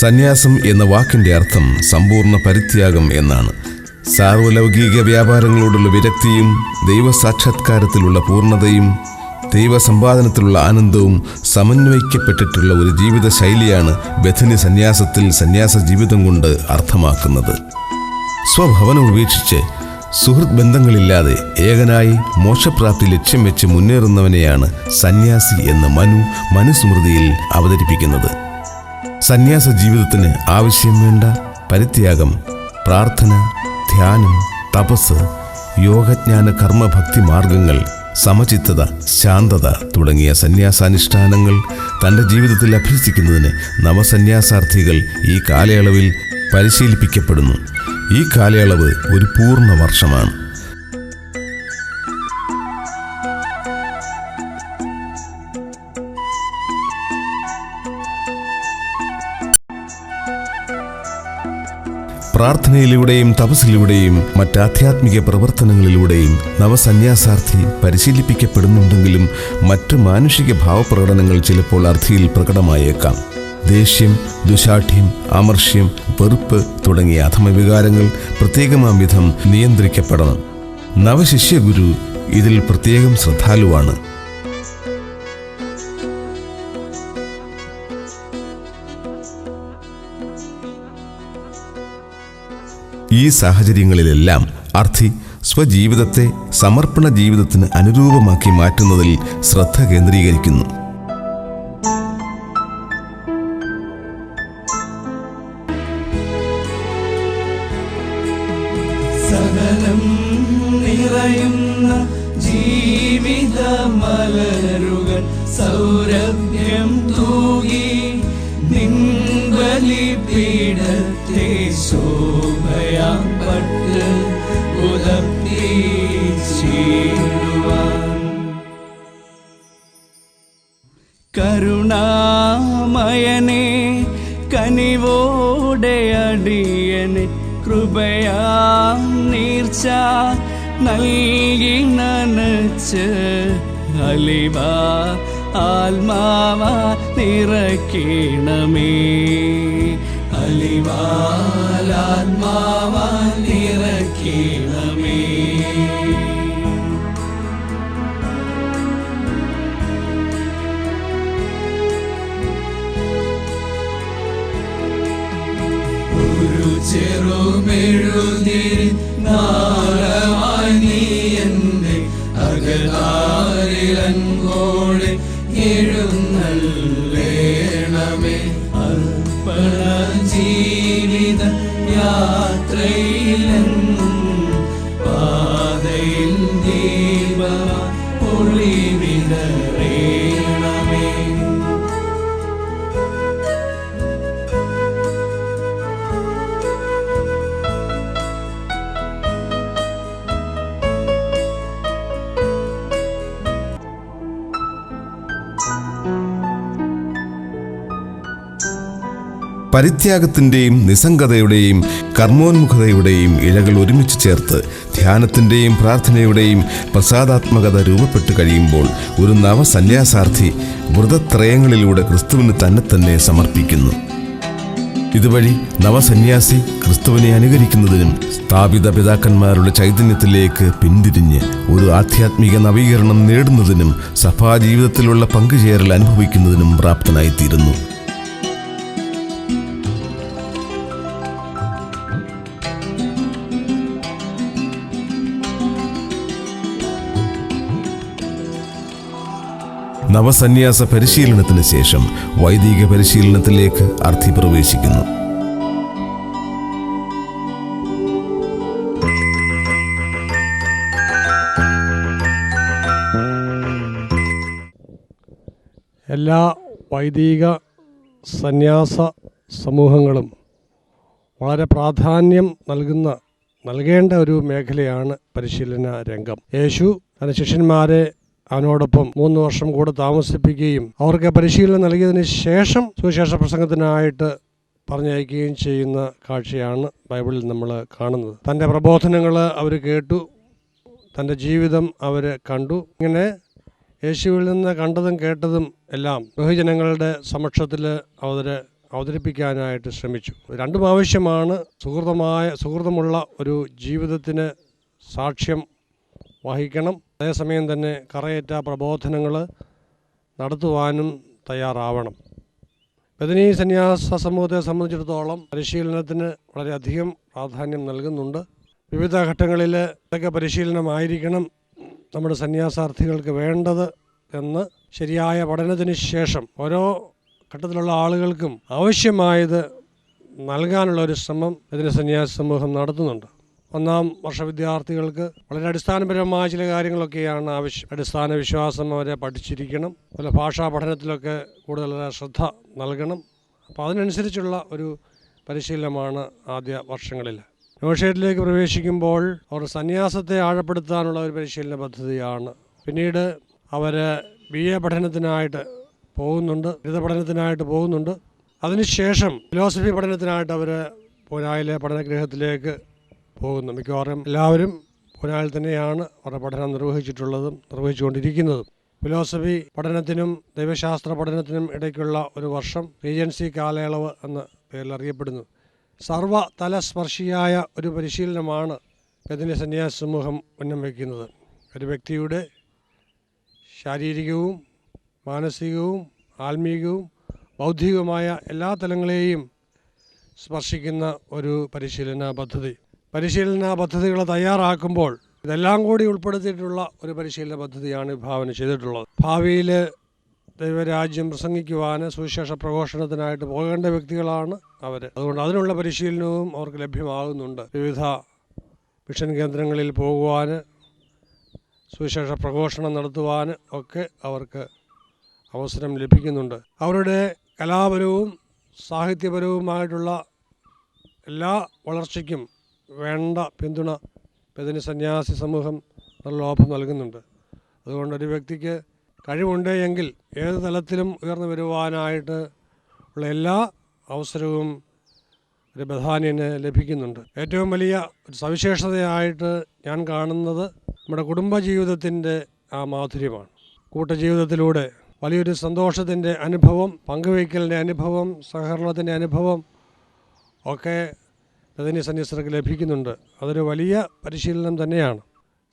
സന്യാസം എന്ന വാക്കിൻ്റെ അർത്ഥം സമ്പൂർണ്ണ പരിത്യാഗം എന്നാണ്. സാർവലൗകിക വ്യാപാരങ്ങളോടുള്ള വിരക്തിയും ദൈവസാക്ഷാത്കാരത്തിലുള്ള പൂർണ്ണതയും ദൈവസമ്പാദനത്തിലുള്ള ആനന്ദവും സമന്വയിക്കപ്പെട്ടിട്ടുള്ള ഒരു ജീവിത ശൈലിയാണ് ബഥനി സന്യാസത്തിൽ സന്യാസ ജീവിതം കൊണ്ട് അർത്ഥമാക്കുന്നത്. സ്വഭവനം ഉപേക്ഷിച്ച് സുഹൃത്ത് ബന്ധങ്ങളില്ലാതെ ഏകനായി മോക്ഷപ്രാപ്തി ലക്ഷ്യം വെച്ച് മുന്നേറുന്നവനെയാണ് സന്യാസി എന്ന് മനുസ്മൃതിയിൽ അവതരിപ്പിക്കുന്നത്. സന്യാസ ജീവിതത്തിന് ആവശ്യം വേണ്ട പരിത്യാഗം, പ്രാർത്ഥന, ധ്യാനം, തപസ്, യോഗജ്ഞാന കർമ്മഭക്തി മാർഗങ്ങൾ, സമചിത്തത, ശാന്തത തുടങ്ങിയ സന്യാസാനുഷ്ഠാനങ്ങൾ തൻ്റെ ജീവിതത്തിൽ അഭ്യസിക്കുന്നതിന് നവസന്യാസാർത്ഥികൾ ഈ കാലയളവിൽ പരിശീലിപ്പിക്കപ്പെടുന്നു. ഈ കാലയളവ് ഒരു പൂർണ്ണ വർഷമാണ്. പ്രാർത്ഥനയിലൂടെയും തപസ്സിലൂടെയും മറ്റാധ്യാത്മിക പ്രവർത്തനങ്ങളിലൂടെയും നവസന്യാസാർത്ഥി പരിശീലിപ്പിക്കപ്പെടുന്നുണ്ടെങ്കിലും മറ്റു മാനുഷിക ഭാവപ്രകടനങ്ങൾ ചിലപ്പോൾ അർത്ഥിയിൽ പ്രകടമായേക്കാം. ദേഷ്യം, ദുശാഠ്യം, അമർഷ്യം, വെറുപ്പ് തുടങ്ങിയ അധമവികാരങ്ങൾ പ്രത്യേകമാം വിധം നിയന്ത്രിക്കപ്പെടണം. നവശിഷ്യഗുരു ഇതിൽ പ്രത്യേകം ശ്രദ്ധാലുവാണ്. ഈ സാഹചര്യങ്ങളിലെല്ലാം അർത്ഥി സ്വജീവിതത്തെ സമർപ്പണ ജീവിതത്തിന് അനുരൂപമാക്കി മാറ്റുന്നതിൽ ശ്രദ്ധ കേന്ദ്രീകരിക്കുന്നു. സകലം നിറയുന്ന ജീവിത മലരുകൾ സൗരഭ്യം തൂകി നിൻബലിപീഠത്തെ ശോഭയാം പട്ട് ഉദർത്തിച്ചിടുവാൻ കരുണാമയനെ കനിവോടെ അടിയനെ കൃപയാ നീർച്ച നൽകി നനച്ച് അലിവ ആത്മാവ നിറയ്ക്കണമേ, അലിവാലാത്മാവ നിറയ്ക്കണമേ. ഒരു ചെറുമെഴുതിരി നാളമായി നീ എൻ്റെ അകതാരിലങ്കോടെ എഴുന്നള്ളേണമേ. അർപ്പണ ജീവിത യാത്രയിലെന്നും പാതയിൽ ദീപമായി ഒളിവിതറേണമേ. പരിത്യാഗത്തിൻ്റെയും നിസ്സംഗതയുടെയും കർമ്മോന്മുഖതയുടെയും ഇഴകൾ ഒരുമിച്ച് ചേർത്ത് ധ്യാനത്തിൻ്റെയും പ്രാർത്ഥനയുടെയും പ്രസാദാത്മകത രൂപപ്പെട്ടു കഴിയുമ്പോൾ ഒരു നവസന്യാസാർത്ഥി വ്രതത്രയങ്ങളിലൂടെ ക്രിസ്തുവിന് തന്നെ സമർപ്പിക്കുന്നു. ഇതുവഴി നവസന്യാസി ക്രിസ്തുവിനെ അനുകരിക്കുന്നതിനും സ്ഥാപിത പിതാക്കന്മാരുടെ ചൈതന്യത്തിലേക്ക് പിന്തിരിഞ്ഞ് ഒരു ആധ്യാത്മിക നവീകരണം നേടുന്നതിനും സഭാജീവിതത്തിലുള്ള പങ്കുചേരൽ അനുഭവിക്കുന്നതിനും പ്രാപ്തനായിത്തീരുന്നു. നവസന്യാസ പരിശീലനത്തിന് ശേഷം വൈദിക പരിശീലനത്തിലേക്ക് അർത്ഥി പ്രവേശിക്കുന്നു. എല്ലാ വൈദിക സന്യാസ സമൂഹങ്ങളും വളരെ പ്രാധാന്യം നൽകേണ്ട ഒരു മേഖലയാണ് പരിശീലന രംഗം. യേശു തൻ്റെ ശിഷ്യന്മാരെ അവനോടൊപ്പം 3 വർഷം കൂടെ താമസിപ്പിക്കുകയും അവർക്ക് പരിശീലനം നൽകിയതിന് ശേഷം സുവിശേഷ പ്രസംഗത്തിനായിട്ട് പറഞ്ഞയക്കുകയും ചെയ്യുന്ന കാഴ്ചയാണ് ബൈബിളിൽ നമ്മൾ കാണുന്നത്. തൻ്റെ പ്രബോധനങ്ങൾ അവർ കേട്ടു, തൻ്റെ ജീവിതം അവർ കണ്ടു. ഇങ്ങനെ യേശുവിൽ നിന്ന് കണ്ടതും കേട്ടതും എല്ലാം ബഹുജനങ്ങളുടെ സമക്ഷത്തിൽ അവതരിപ്പിക്കാനായിട്ട് ശ്രമിച്ചു. 2 ആവശ്യമാണ്. സുഹൃതമുള്ള ഒരു ജീവിതത്തിന് സാക്ഷ്യം വഹിക്കണം, അതേസമയം തന്നെ കറയേറ്റ പ്രബോധനങ്ങൾ നടത്തുവാനും തയ്യാറാവണം. ബദനി സന്യാസ സമൂഹത്തെ സംബന്ധിച്ചിടത്തോളം പരിശീലനത്തിന് വളരെയധികം പ്രാധാന്യം നൽകുന്നുണ്ട്. വിവിധ ഘട്ടങ്ങളിൽ ഇതൊക്കെ പരിശീലനമായിരിക്കണം നമ്മുടെ സന്യാസാർത്ഥികൾക്ക് വേണ്ടത് എന്ന് ശരിയായ പഠനത്തിന് ശേഷം ഓരോ ഘട്ടത്തിലുള്ള ആളുകൾക്കും ആവശ്യമായത് നൽകാനുള്ള ഒരു ശ്രമം ഇതിന് സന്യാസ സമൂഹം നടത്തുന്നുണ്ട്. ഒന്നാം വർഷ വിദ്യാർത്ഥികൾക്ക് വളരെ അടിസ്ഥാനപരമായ ചില കാര്യങ്ങളൊക്കെയാണ് ആവശ്യം. അടിസ്ഥാന വിശ്വാസം അവരെ പഠിച്ചിരിക്കണം. അതുപോലെ ഭാഷാ പഠനത്തിലൊക്കെ കൂടുതൽ ശ്രദ്ധ നൽകണം. അപ്പോൾ അതിനനുസരിച്ചുള്ള ഒരു പരിശീലനമാണ് ആദ്യ വർഷങ്ങളിൽ. നെഗോഷിയേറ്റിലേക്ക് പ്രവേശിക്കുമ്പോൾ അവർ സന്യാസത്തെ ആഴപ്പെടുത്താനുള്ള ഒരു പരിശീലന പദ്ധതിയാണ്. പിന്നീട് അവർ BA പഠനത്തിനായിട്ട് പോകുന്നുണ്ട്, ബിരുദ പഠനത്തിനായിട്ട് പോകുന്നുണ്ട്. അതിനുശേഷം ഫിലോസഫി പഠനത്തിനായിട്ട് അവർ പൂനായിലെ പഠനഗൃഹത്തിലേക്ക് പോകുന്നു. മിക്കവാറും എല്ലാവരും പൂനായിൽ തന്നെയാണ് അവരുടെ പഠനം നിർവഹിച്ചുകൊണ്ടിരിക്കുന്നതും. ഫിലോസഫി പഠനത്തിനും ദൈവശാസ്ത്ര പഠനത്തിനും ഇടയ്ക്കുള്ള ഒരു വർഷം റീജൻസി കാലയളവ് എന്ന പേരിൽ അറിയപ്പെടുന്നു. സർവ്വതലസ്പർശിയായ ഒരു പരിശീലനമാണ് ബഥനി സന്യാസ സമൂഹം ഉന്നം വയ്ക്കുന്നത്. ഒരു വ്യക്തിയുടെ ശാരീരികവും മാനസികവും ആത്മീയവും ബൗദ്ധികവുമായ എല്ലാ തലങ്ങളെയും സ്പർശിക്കുന്ന ഒരു പരിശീലന പദ്ധതികൾ തയ്യാറാക്കുമ്പോൾ ഇതെല്ലാം കൂടി ഉൾപ്പെടുത്തിയിട്ടുള്ള ഒരു പരിശീലന പദ്ധതിയാണ് വിഭാവന ചെയ്തിട്ടുള്ളത്. ഭാവിയിൽ ദൈവരാജ്യം പ്രസംഗിക്കുവാൻ സുവിശേഷ പ്രഘോഷണത്തിനായിട്ട് പോകേണ്ട വ്യക്തികളാണ് അവർ. അതുകൊണ്ട് അതിനുള്ള പരിശീലനവും അവർക്ക് ലഭ്യമാകുന്നുണ്ട്. വിവിധ മിഷൻ കേന്ദ്രങ്ങളിൽ പോകുവാൻ, സുവിശേഷ പ്രഘോഷണം നടത്തുവാൻ ഒക്കെ അവർക്ക് അവസരം ലഭിക്കുന്നുണ്ട്. അവരുടെ കലാപരവും സാഹിത്യപരവുമായിട്ടുള്ള എല്ലാ വളർച്ചയ്ക്കും വേണ്ട പിന്തുണ ബഥനി സന്യാസി സമൂഹം നിർലോഭം നൽകുന്നുണ്ട്. അതുകൊണ്ട് ഒരു വ്യക്തിക്ക് കഴിവുണ്ട് എങ്കിൽ ഏത് തലത്തിലും ഉയർന്നു വരുവാനായിട്ട് ഉള്ള എല്ലാ അവസരവും ഒരു ബഥാന്യന് ലഭിക്കുന്നുണ്ട്. ഏറ്റവും വലിയ ഒരു സവിശേഷതയായിട്ട് ഞാൻ കാണുന്നത് നമ്മുടെ കുടുംബജീവിതത്തിൻ്റെ ആ മാധുര്യമാണ്. കൂട്ടജീവിതത്തിലൂടെ വലിയൊരു സന്തോഷത്തിൻ്റെ അനുഭവം, പങ്കുവയ്ക്കലിൻ്റെ അനുഭവം, സഹകരണത്തിൻ്റെ അനുഭവം ഒക്കെ ബഥനി സന്യാസികൾക്ക് ലഭിക്കുന്നുണ്ട്. അതൊരു വലിയ പരിശീലനം തന്നെയാണ്.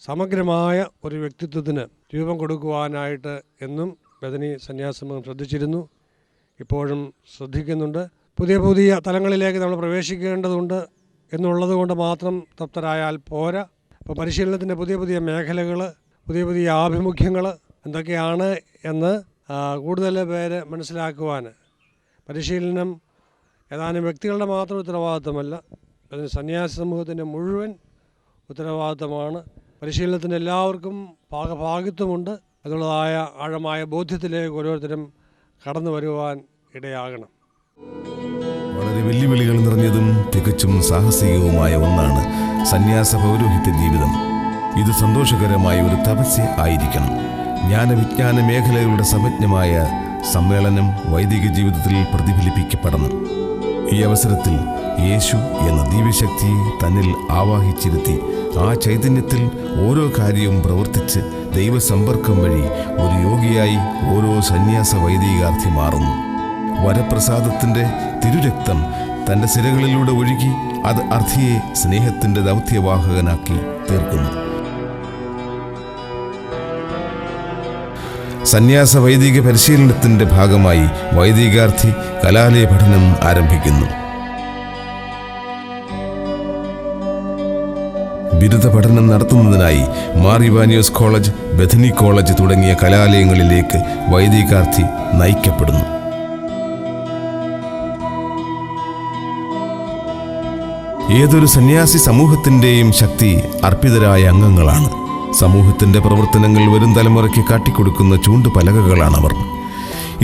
സമഗ്രമായ ഒരു വ്യക്തിത്വത്തിന് രൂപം കൊടുക്കുവാനായിട്ട് എന്നും ബഥനി സന്യാസമൂഹം ശ്രദ്ധിച്ചിരുന്നു, ഇപ്പോഴും ശ്രദ്ധിക്കുന്നുണ്ട്. പുതിയ തലങ്ങളിലേക്ക് നമ്മൾ പ്രവേശിക്കേണ്ടതുണ്ട് എന്നുള്ളത് കൊണ്ട് മാത്രം തൃപ്തരായാൽ പോരാ. അപ്പോൾ പരിശീലനത്തിൻ്റെ പുതിയ മേഖലകൾ, പുതിയ ആഭിമുഖ്യങ്ങൾ എന്തൊക്കെയാണ് എന്ന് കൂടുതൽ പേര് മനസ്സിലാക്കുവാൻ പരിശീലനം ഏതാനും വ്യക്തികളുടെ മാത്രം ഉത്തരവാദിത്തമല്ല, അതിന് സന്യാസി സമൂഹത്തിൻ്റെ മുഴുവൻ ഉത്തരവാദിത്തമാണ്. പരിശീലനത്തിന് എല്ലാവർക്കും ഭാഗഭാഗിത്വമുണ്ട്. അതുള്ളതായ ആഴമായ ബോധ്യത്തിലേക്ക് ഓരോരുത്തരും കടന്നു വരുവാൻ ഇടയാകണം. വളരെ വെല്ലുവിളികൾ നിറഞ്ഞതും തികച്ചും സാഹസികവുമായ ഒന്നാണ് സന്യാസ പൗരോഹിത്യ ജീവിതം. ഇത് സന്തോഷകരമായ ഒരു തപസ്യ ആയിരിക്കണം. ജ്ഞാനവിജ്ഞാന മേഖലകളുടെ സമജ്ഞമായ സമ്മേളനം വൈദിക ജീവിതത്തിൽ പ്രതിഫലിപ്പിക്കപ്പെടണം. ഈ അവസരത്തിൽ യേശു എന്ന ദിവ്യശക്തിയെ തന്നിൽ ആവാഹിച്ചിരുത്തി ആ ചൈതന്യത്തിൽ ഓരോ കാര്യവും പ്രവർത്തിച്ച് ദൈവസമ്പർക്കം വഴി ഒരു യോഗിയായി ഓരോ സന്യാസ വൈദികാർത്ഥി മാറുന്നു. വരപ്രസാദത്തിൻ്റെ തിരുരക്തം തൻ്റെ സിരകളിലൂടെ ഒഴുകി അത് അർത്ഥിയെ സ്നേഹത്തിൻ്റെ ദൗത്യവാഹകനാക്കി തീർക്കുന്നു. സന്യാസ വൈദിക പരിശീലനത്തിൻ്റെ ഭാഗമായി വൈദികാർത്ഥി കലാലയ പഠനം ആരംഭിക്കുന്നു. ബിരുദ പഠനം നടത്തുന്നതിനായി മാർ ഇവാനിയോസ് കോളേജ്, ബഥനി കോളേജ് തുടങ്ങിയ കലാലയങ്ങളിലേക്ക് വൈദികാർത്ഥി നയിക്കപ്പെടുന്നു. ഏതൊരു സന്യാസി സമൂഹത്തിൻ്റെയും ശക്തി അർപ്പിതരായ അംഗങ്ങളാണ്. സമൂഹത്തിൻ്റെ പ്രവർത്തനങ്ങൾ വരും തലമുറയ്ക്ക് കാട്ടിക്കൊടുക്കുന്ന ചൂണ്ടുപലകകളാണവർ.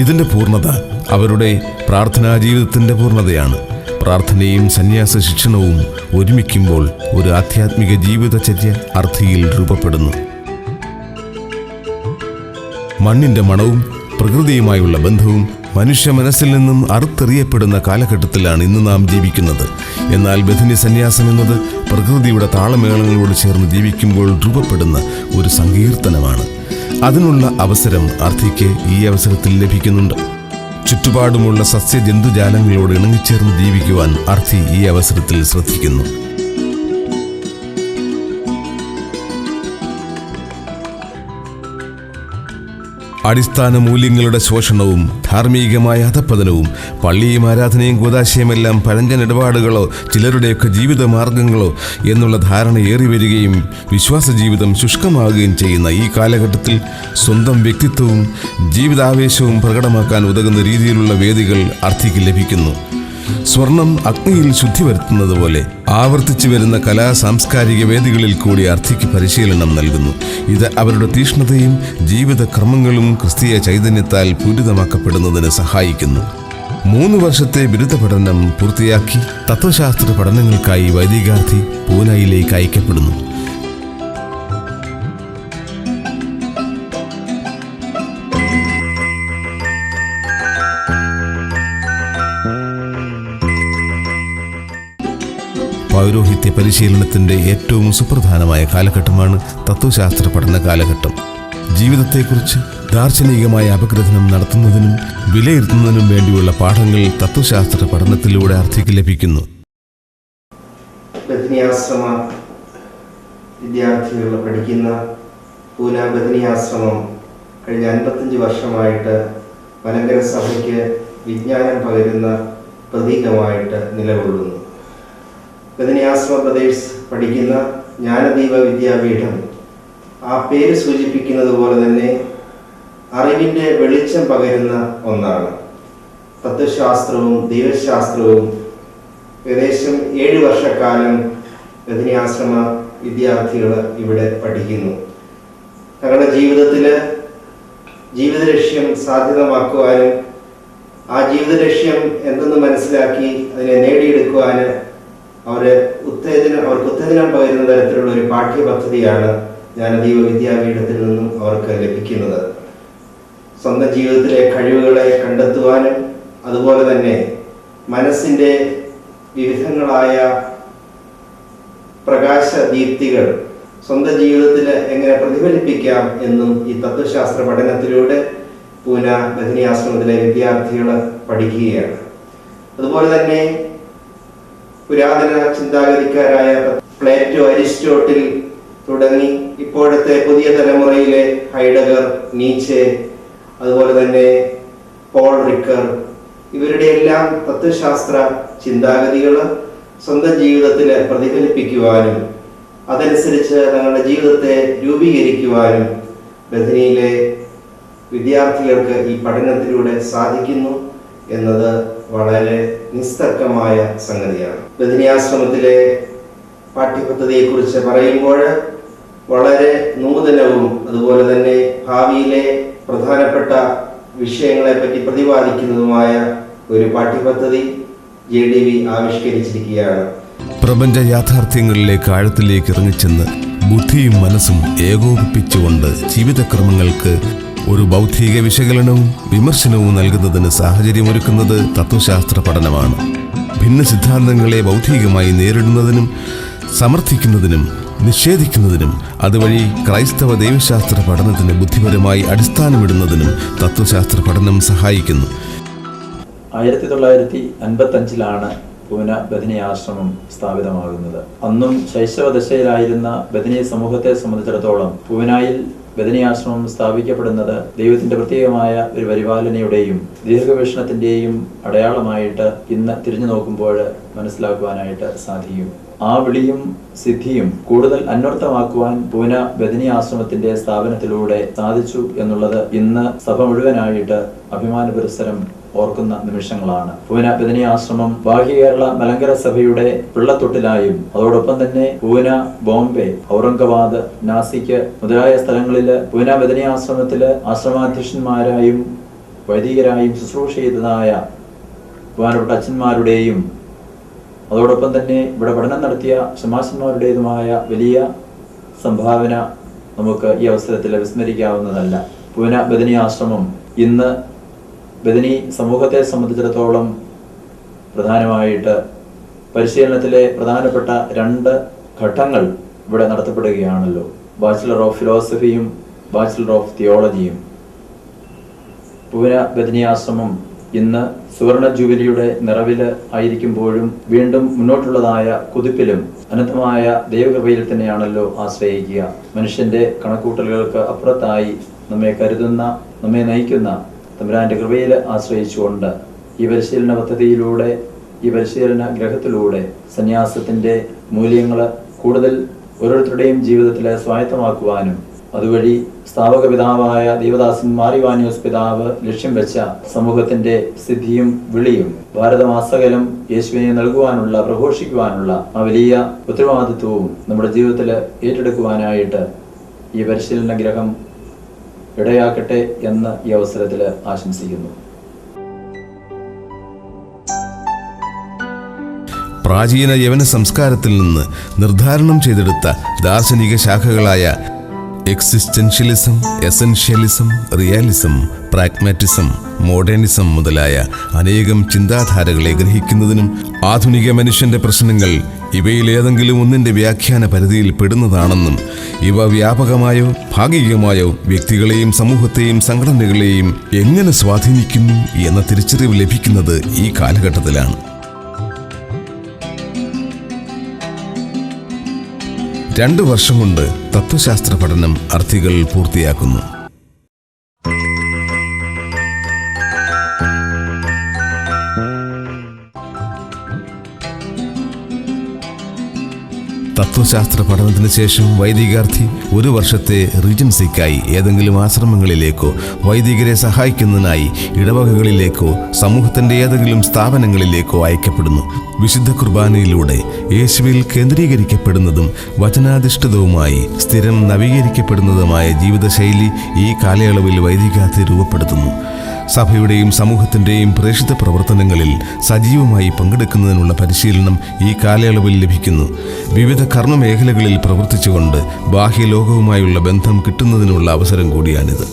ഇതിൻ്റെ പൂർണ്ണത അവരുടെ പ്രാർത്ഥനാ ജീവിതത്തിൻ്റെ പൂർണ്ണതയാണ്. പ്രാർത്ഥനയും സന്യാസ ശിക്ഷണവും ഒരുമിക്കുമ്പോൾ ഒരു ആധ്യാത്മിക ജീവിതചര്യ അർത്ഥിയിൽ രൂപപ്പെടുന്നു. മണ്ണിൻ്റെ മണവും പ്രകൃതിയുമായുള്ള ബന്ധവും മനുഷ്യ മനസ്സിൽ നിന്നും അറുത്തെറിയപ്പെടുന്ന കാലഘട്ടത്തിലാണ് ഇന്ന് നാം ജീവിക്കുന്നത്. എന്നാൽ ബഥനി സന്യാസം എന്നത് പ്രകൃതിയുടെ താളമേളങ്ങളോട് ചേർന്ന് ജീവിക്കുമ്പോൾ രൂപപ്പെടുന്ന ഒരു സങ്കീർത്തനമാണ്. അതിനുള്ള അവസരം അർത്ഥിക്ക് ഈ അവസരത്തിൽ ലഭിക്കുന്നുണ്ട്. ചുറ്റുപാടുമുള്ള സസ്യജന്തുജാലങ്ങളോട് ഇണങ്ങിച്ചേർന്ന് ജീവിക്കുവാൻ അർത്ഥി ഈ അവസരത്തിൽ ശ്രദ്ധിക്കുന്നു. അടിസ്ഥാന മൂല്യങ്ങളുടെ ശോഷണവും ധാർമ്മികമായ അധപ്പതനവും പള്ളിയും ആരാധനയും കൂദാശയുമെല്ലാം പഴഞ്ചൻ ഇടപാടുകളോ ചിലരുടെയൊക്കെ ജീവിതമാർഗങ്ങളോ എന്നുള്ള ധാരണ ഏറി വരികയും വിശ്വാസ ജീവിതം ശുഷ്കമാകുകയും ചെയ്യുന്ന ഈ കാലഘട്ടത്തിൽ സ്വന്തം വ്യക്തിത്വവും ജീവിതാവേശവും പ്രകടമാക്കാൻ ഉതകുന്ന രീതിയിലുള്ള വേദികൾ അർത്ഥിക്ക് ലഭിക്കുന്നു. സ്വർണം അഗ്നിയിൽ ശുദ്ധി വരുത്തുന്നത് പോലെ ആവർത്തിച്ചു വരുന്ന കലാ സാംസ്കാരിക വേദികളിൽ കൂടി അർത്ഥിക്ക് പരിശീലനം നൽകുന്നു. ഇത് അവരുടെ തീഷ്ണതയും ജീവിതക്രമങ്ങളും ക്രിസ്തീയ ചൈതന്യത്താൽ പൂരിതമാക്കപ്പെടുന്നതിന് സഹായിക്കുന്നു. 3 വർഷത്തെ ബിരുദ പഠനം പൂർത്തിയാക്കി തത്വശാസ്ത്ര പഠനങ്ങൾക്കായി വൈദികാർത്ഥി പൂനെയിലേക്ക് അയക്കപ്പെടുന്നു. പൗരോഹിത്യ പരിശീലനത്തിൻ്റെ ഏറ്റവും സുപ്രധാനമായ കാലഘട്ടമാണ് തത്വശാസ്ത്ര പഠന കാലഘട്ടം. ജീവിതത്തെക്കുറിച്ച് ദാർശനികമായ അപഗ്രഥനം നടത്തുന്നതിനും വിലയിരുത്തുന്നതിനും വേണ്ടിയുള്ള പാഠങ്ങൾ തത്വശാസ്ത്ര പഠനത്തിലൂടെ അർത്ഥിക്ക് ലഭിക്കുന്നു. ബഥനിയാശ്രമ വിദ്യാർത്ഥികൾ പഠിക്കുന്ന പൂന ബഥനിയാശ്രമം കഴിഞ്ഞ 55 വർഷമായിട്ട് മലങ്കര സഭയ്ക്ക് വിജ്ഞാനം പകരുന്ന പ്രതീകമായിട്ട് നിലകൊള്ളുന്നു. ബഥനിയാശ്രമ ബ്രദേഴ്സ് പഠിക്കുന്ന ജ്ഞാനദീപ വിദ്യാപീഠം ആ പേര് സൂചിപ്പിക്കുന്നത് പോലെ തന്നെ അറിവിൻ്റെ വെളിച്ചം പകരുന്ന ഒന്നാണ്. തത്വശാസ്ത്രവും ദൈവശാസ്ത്രവും ഏകദേശം 7 വർഷക്കാലം ബഥനിയാശ്രമ വിദ്യാർത്ഥികൾ ഇവിടെ പഠിക്കുന്നു. തങ്ങളുടെ ജീവിതലക്ഷ്യം സാധ്യതമാക്കുവാനും ആ ജീവിതലക്ഷ്യം എന്തെന്ന് മനസ്സിലാക്കി അതിനെ നേടിയെടുക്കുവാൻ അവർക്ക് ഉത്തേജനം പകരുന്ന തരത്തിലുള്ള ഒരു പാഠ്യപദ്ധതിയാണ് ജ്ഞാനദീപ വിദ്യാപീഠത്തിൽ നിന്നും അവർക്ക് ലഭിക്കുന്നത്. സ്വന്തം ജീവിതത്തിലെ കഴിവുകളെ കണ്ടെത്തുവാനും അതുപോലെ തന്നെ മനസ്സിൻ്റെ വിവിധങ്ങളായ പ്രകാശദീപ്തികൾ സ്വന്തം ജീവിതത്തിൽ എങ്ങനെ പ്രതിഫലിപ്പിക്കാം എന്നും ഈ തത്വശാസ്ത്ര പഠനത്തിലൂടെ പൂന ബഥനിയാശ്രമത്തിലെ വിദ്യാർത്ഥികൾ പഠിക്കുകയാണ്. അതുപോലെ തന്നെ പുരാതന ചിന്താഗതിക്കാരായ പ്ലേറ്റോ, അരിസ്റ്റോട്ടിൽ തുടങ്ങി ഇപ്പോഴത്തെ പുതിയ തലമുറയിലെ ഹൈഡഗർ, നീച്ചെ, അതുപോലെ തന്നെ പോൾ റിക്കർ, ഇവരുടെ എല്ലാം തത്വശാസ്ത്ര ചിന്താഗതികൾ സ്വന്തം ജീവിതത്തിൽ പ്രതിഫലിപ്പിക്കുവാനും അതനുസരിച്ച് തങ്ങളുടെ ജീവിതത്തെ രൂപീകരിക്കുവാനും ബഥനിയിലെ വിദ്യാർത്ഥികൾക്ക് ഈ പഠനത്തിലൂടെ സാധിക്കുന്നു എന്നത് വളരെ നിസ്തർക്കമായ സംഗതിയാണ്. ബഥനിയാശ്രമത്തിലെ പാഠ്യപദ്ധതിയെക്കുറിച്ച് പറയുമ്പോൾ വളരെ നൂതനവും അതുപോലെ തന്നെ ഭാവിയിലെ പ്രധാനപ്പെട്ട വിഷയങ്ങളെപ്പറ്റി പ്രതിപാദിക്കുന്നതുമായ ഒരു പാഠ്യപദ്ധതി JDV ആവിഷ്കരിച്ചിരിക്കുകയാണ്. പ്രപഞ്ച യാഥാർത്ഥ്യങ്ങളിലേക്ക് ആഴത്തിലേക്ക് ഇറങ്ങിച്ചെന്ന് ബുദ്ധിയും മനസ്സും ഏകോപിപ്പിച്ചുകൊണ്ട് ജീവിതക്രമങ്ങൾക്ക് ഒരു ബൗദ്ധിക വിശകലനവും വിമർശനവും നൽകുന്നതിന് സാഹചര്യമൊരുക്കുന്നത് തത്വശാസ്ത്ര പഠനമാണ്. ഭിന്ന സിദ്ധാന്തങ്ങളെ ബൗദ്ധികമായി നേരിടുന്നതിനും സമർത്ഥിക്കുന്നതിനും നിഷേധിക്കുന്നതിനും അതുവഴി ക്രൈസ്തവ ദൈവശാസ്ത്ര പഠനത്തിന് ബുദ്ധിപരമായി അടിസ്ഥാനമിടുന്നതിനും തത്വശാസ്ത്ര പഠനം സഹായിക്കുന്നു. 1955 പൂന ബഥനി ആശ്രമം സ്ഥാപിതമാകുന്നത്. അന്നും ശൈശവദശയിലായിരുന്ന ബഥനി സമൂഹത്തെ സംബന്ധിച്ചിടത്തോളം പൂനായിൽ ബഥനി ആശ്രമം സ്ഥാപിക്കപ്പെടുന്നത് ദൈവത്തിന്റെ പ്രത്യേകമായ ഒരു പരിപാലനയുടെയും ദീർഘവീക്ഷണത്തിന്റെയും അടയാളമായിട്ട് ഇന്ന് തിരിഞ്ഞു നോക്കുമ്പോൾ മനസ്സിലാക്കുവാനായിട്ട് സാധിക്കും. ആ വിളിയും സിദ്ധിയും കൂടുതൽ അന്വർത്ഥമാക്കുവാൻ പൂന ബഥനി ആശ്രമത്തിന്റെ സ്ഥാപനത്തിലൂടെ സാധിച്ചു എന്നുള്ളത് ഇന്ന് സഭ മുഴുവനായിട്ട് അഭിമാന പുരസ്സരം ഓർക്കുന്ന നിമിഷങ്ങളാണ്. പൂന ബഥനി ആശ്രമം ബാഹ്യ കേരള മലങ്കര സഭയുടെ പിള്ളത്തൊട്ടിലായും അതോടൊപ്പം തന്നെ പൂന, ബോംബെ, ഔറംഗാബാദ്, നാസിക് മുതലായ സ്ഥലങ്ങളിൽ പൂന ബഥനി ആശ്രമത്തില് ആശ്രമാധ്യക്ഷന്മാരായും വൈദികരായും ശുശ്രൂഷ ചെയ്തതായ ബഹുമാനപ്പെട്ട അച്ഛന്മാരുടെയും അതോടൊപ്പം തന്നെ ഇവിടെ പഠനം നടത്തിയ ശമാശന്മാരുടേതുമായ വലിയ സംഭാവന നമുക്ക് ഈ അവസരത്തിൽ വിസ്മരിക്കാവുന്നതല്ല. പൂന ബഥനി ആശ്രമം ഇന്ന് ബഥനി സമൂഹത്തെ സംബന്ധിച്ചിടത്തോളം പ്രധാനമായിട്ട് പരിശീലനത്തിലെ പ്രധാനപ്പെട്ട 2 ഘട്ടങ്ങൾ ഇവിടെ നടത്തപ്പെടുകയാണല്ലോ. ബാച്ചിലർ ഓഫ് ഫിലോസഫിയും ബാച്ചിലർ ഓഫ് തിയോളജിയും. പൂന ബഥനി ആശ്രമം ഇന്ന് സുവർണ ജൂബിലിയുടെ നിറവില് ആയിരിക്കുമ്പോഴും വീണ്ടും മുന്നോട്ടുള്ളതായ കുതിപ്പിലും അനന്തമായ ദൈവകൃപയിൽ തന്നെയാണല്ലോ ആശ്രയിക്കുക. മനുഷ്യന്റെ കണക്കൂട്ടലുകൾക്ക് അപ്പുറത്തായി നമ്മെ കരുതുന്ന, നമ്മെ നയിക്കുന്ന തമ്പുരാന്റെ കൃപയിൽ ആശ്രയിച്ചുകൊണ്ട് ഈ പരിശീലന പദ്ധതിയിലൂടെ, ഈ പരിശീലന ഗ്രഹത്തിലൂടെ സന്യാസത്തിന്റെ മൂല്യങ്ങൾ കൂടുതൽ ഓരോരുത്തരുടെയും ജീവിതത്തിൽ സ്വായത്തമാക്കുവാനും അതുവഴി സ്ഥാപക പിതാവായ ദൈവദാസൻ മാറിവാനിയോസ് പിതാവ് ലക്ഷ്യം വെച്ച സമൂഹത്തിന്റെ സ്ഥിതിയും വിളിയും ഭാരതമാസകലം യേശുവിനെ നൽകുവാനുള്ള, പ്രഘോഷിക്കുവാനുള്ള ആ വലിയ ഉത്തരവാദിത്വവും നമ്മുടെ ജീവിതത്തിൽ ഏറ്റെടുക്കുവാനായിട്ട് ഈ പരിശീലന ഗ്രഹം ഇടയാക്കട്ടെ എന്ന് ഈ അവസരത്തിൽ ആശംസിക്കുന്നു. പ്രാചീന യവന സംസ്കാരത്തിൽ നിന്ന് നിർദ്ധാരണം ചെയ്തെടുത്ത ദാർശനിക ശാഖകളായ എക്സിസ്റ്റൻഷ്യലിസം, എസൻഷ്യലിസം, റിയാലിസം, പ്രാഗ്മാറ്റിസം, മോഡേണിസം മുതലായ അനേകം ചിന്താധാരകളെ ഗ്രഹിക്കുന്നതിനും ആധുനിക മനുഷ്യന്റെ പ്രശ്നങ്ങൾ ഇവയിലേതെങ്കിലും ഒന്നിന്റെ വ്യാഖ്യാന പരിധിയിൽ പെടുന്നതാണെന്നും ഇവ വ്യാപകമായോ ഭാഗികമായോ വ്യക്തികളെയും സമൂഹത്തെയും സംഘടനകളെയും എങ്ങനെ സ്വാധീനിക്കുന്നു എന്ന തിരിച്ചറിവ് ലഭിക്കുന്നത് ഈ കാലഘട്ടത്തിലാണ്. 2 വർഷം കൊണ്ട് തത്വശാസ്ത്ര പഠനം അർത്ഥികൾ പൂർത്തിയാക്കുന്നു. തത്വശാസ്ത്ര പഠനത്തിന് ശേഷം വൈദികാർത്ഥി 1 വർഷത്തെ റീജൻസിക്കായി ഏതെങ്കിലും ആശ്രമങ്ങളിലേക്കോ വൈദികരെ സഹായിക്കുന്നതിനായി ഇടവകകളിലേക്കോ സമൂഹത്തിന്റെ ഏതെങ്കിലും സ്ഥാപനങ്ങളിലേക്കോ അയക്കപ്പെടുന്നു. വിശുദ്ധ കുർബാനയിലൂടെ യേശുവിൽ കേന്ദ്രീകരിക്കപ്പെടുന്നതും വചനാധിഷ്ഠിതവുമായി സ്ഥിരം നവീകരിക്കപ്പെടുന്നതുമായ ജീവിതശൈലി ഈ കാലയളവിൽ വൈദികാർത്ഥി രൂപപ്പെടുത്തുന്നു. സഭയുടെയും സമൂഹത്തിൻ്റെയും പ്രേക്ഷിത പ്രവർത്തനങ്ങളിൽ സജീവമായി പങ്കെടുക്കുന്നതിനുള്ള പരിശീലനം ഈ കാലയളവിൽ ലഭിക്കുന്നു. വിവിധ കർമ്മമേഖലകളിൽ പ്രവർത്തിച്ചുകൊണ്ട് ബാഹ്യലോകവുമായുള്ള ബന്ധം കിട്ടുന്നതിനുള്ള അവസരം കൂടിയാണിത്.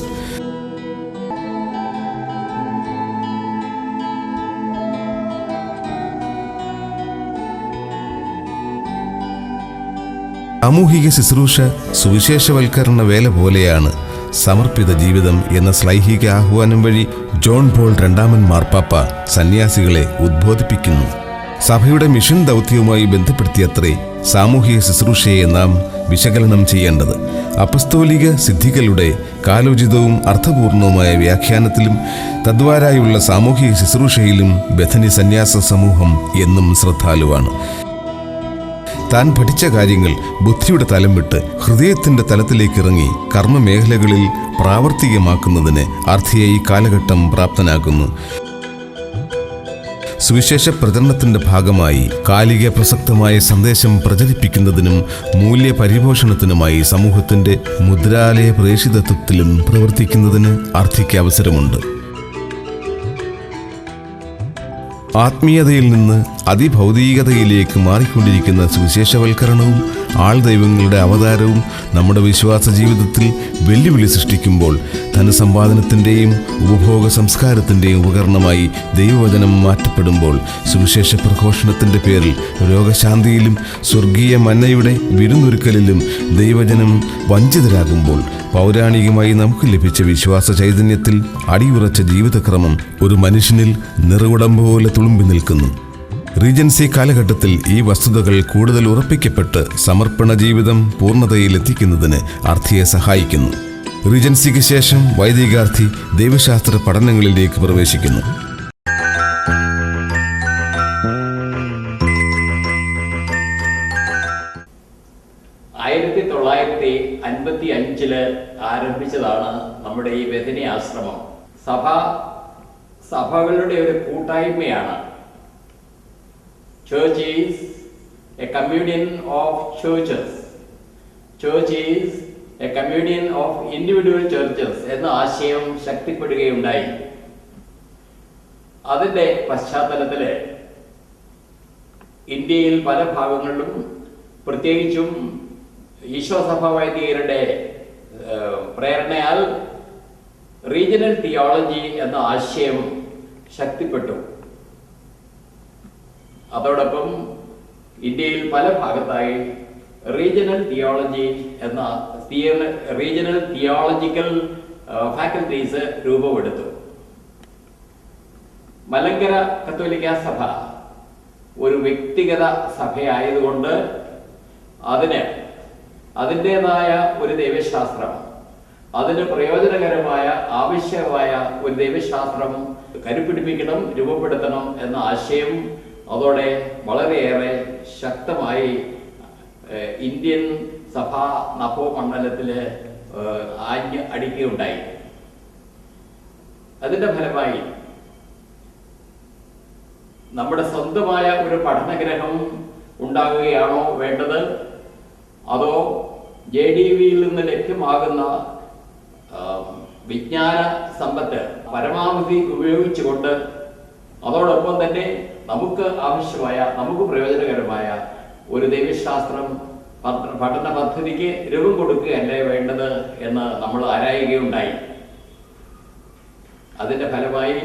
സാമൂഹിക ശുശ്രൂഷ സുവിശേഷവൽക്കരണ വേല പോലെയാണ് സമർപ്പിത ജീവിതം എന്ന ശ്ലൈഹിക ആഹ്വാനം വഴി ജോൺ പോൾ II മാർപ്പാപ്പ സന്യാസികളെ ഉദ്ബോധിപ്പിക്കുന്നു. സഭയുടെ മിഷൻ ദൗത്യവുമായി ബന്ധപ്പെടുത്തിയത്രേ സാമൂഹിക ശുശ്രൂഷയെ നാം വിശകലനം ചെയ്യേണ്ടത്. അപ്പസ്തോലിക സിദ്ധികളുടെ കാലോചിതവും അർത്ഥപൂർണവുമായ വ്യാഖ്യാനത്തിലും തദ്വാരായുള്ള സാമൂഹിക ശുശ്രൂഷയിലും ബഥനി സന്യാസ സമൂഹം എന്നും ശ്രദ്ധാലുവാണ്. താൻ പഠിച്ച കാര്യങ്ങൾ ബുദ്ധിയുടെ തലം വിട്ട് ഹൃദയത്തിന്റെ തലത്തിലേക്ക് ഇറങ്ങി കർമ്മമേഖലകളിൽ പ്രാവർത്തികമാക്കുന്നതിന് അർത്ഥിയെ ഈ കാലഘട്ടം പ്രാപ്തനാക്കുന്നു. സുവിശേഷ പ്രചരണത്തിന്റെ ഭാഗമായി കാലിക പ്രസക്തമായ സന്ദേശം പ്രചരിപ്പിക്കുന്നതിനും മൂല്യപരിപോഷണത്തിനുമായി സമൂഹത്തിന്റെ മുദ്രാലയ പ്രേഷിതത്വത്തിലും പ്രവർത്തിക്കുന്നതിന് അർത്ഥിക്ക് അവസരമുണ്ട്. ആത്മീയതയിൽ നിന്ന് അതിഭൗതികതയിലേക്ക് മാറിക്കൊണ്ടിരിക്കുന്ന സുവിശേഷവൽക്കരണവും ആൾദൈവങ്ങളുടെ അവതാരവും നമ്മുടെ വിശ്വാസ ജീവിതത്തിൽ വെല്ലുവിളി സൃഷ്ടിക്കുമ്പോൾ ധനസമ്പാദനത്തിൻ്റെയും ഉപഭോഗ സംസ്കാരത്തിൻ്റെയും ഉപകരണമായി ദൈവവചനം മാറ്റപ്പെടുമ്പോൾ സുവിശേഷ പ്രഘോഷണത്തിൻ്റെ പേരിൽ രോഗശാന്തിയിലും സ്വർഗീയ മന്നയുടെ വിരുന്നൊരുക്കലിലും ദൈവജനം വഞ്ചിതരാകുമ്പോൾ പൗരാണികമായി നമുക്ക് ലഭിച്ച വിശ്വാസ ചൈതന്യത്തിൽ അടിയുറച്ച ജീവിതക്രമം ഒരു മനുഷ്യനിൽ നിറകുടം പോലെ തുളുമ്പി നിൽക്കുന്നു. റീജൻസി കാലഘട്ടത്തിൽ ഈ വസ്തുതകൾ കൂടുതൽ ഉറപ്പിക്കപ്പെട്ട് സമർപ്പണ ജീവിതം പൂർണ്ണതയിലെത്തിക്കുന്നതിന് അർത്ഥിയെ സഹായിക്കുന്നു. റീജൻസിക്ക് ശേഷം വൈദികാർത്ഥി ദൈവശാസ്ത്ര പഠനങ്ങളിലേക്ക് പ്രവേശിക്കുന്നു. ആരംഭിച്ചതാണ് നമ്മുടെ ഈ ബഥനി ആശ്രമം. സഭകളുടെ ഒരു കൂട്ടായ്മയാണ്. Church is a communion of churches. Church is a communion of individual churches എന്ന ആശയം ശക്തിപ്പെടുകയുണ്ടായി. അതിൻ്റെ പശ്ചാത്തലത്തിൽ ഇന്ത്യയിൽ പല ഭാഗങ്ങളിലും പ്രത്യേകിച്ചും ഈശോ സഭാ വൈദികരുടെ പ്രേരണയാൽ റീജിയണൽ തിയോളജി എന്ന ആശയം ശക്തിപ്പെട്ടു. അതോടൊപ്പം ഇന്ത്യയിൽ പല ഭാഗത്തായി റീജിയണൽ തിയോളജി എന്ന റീജിയണൽ തിയോളജിക്കൽ ഫാക്കൽറ്റീസ് രൂപമെടുത്തു. മലങ്കര കത്തോലിക്ക സഭ ഒരു വ്യക്തിഗത സഭയായതുകൊണ്ട് അതിൻ്റെതായ ഒരു ദൈവശാസ്ത്രം, അതിന് പ്രയോജനകരമായ ആവശ്യമായ ഒരു ദൈവശാസ്ത്രം കരുപിടിപ്പിക്കണം, രൂപപ്പെടുത്തണം എന്ന ആശയം അതോടെ വളരെയേറെ ശക്തമായി ഇന്ത്യൻ സഭാ നഭോമണ്ഡലത്തിൽ ആഞ്ഞ് അടിക്കുകയുണ്ടായി. അതിൻ്റെ ഫലമായി നമ്മുടെ സ്വന്തമായ ഒരു പഠനഗ്രഹം ഉണ്ടാകുകയാണോ വേണ്ടത്, അതോ JDVയിൽ നിന്ന് ലഭ്യമാകുന്ന വിജ്ഞാന സമ്പത്ത് പരമാവധി ഉപയോഗിച്ചുകൊണ്ട് അതോടൊപ്പം തന്നെ നമുക്ക് ആവശ്യമായ, നമുക്ക് പ്രയോജനകരമായ ഒരു ദൈവശാസ്ത്രം പഠന പദ്ധതിക്ക് രൂപം കൊടുക്കുകയല്ലേ വേണ്ടത് എന്ന് നമ്മൾ ആരായുകയുണ്ടായി. അതിൻ്റെ ഫലമായി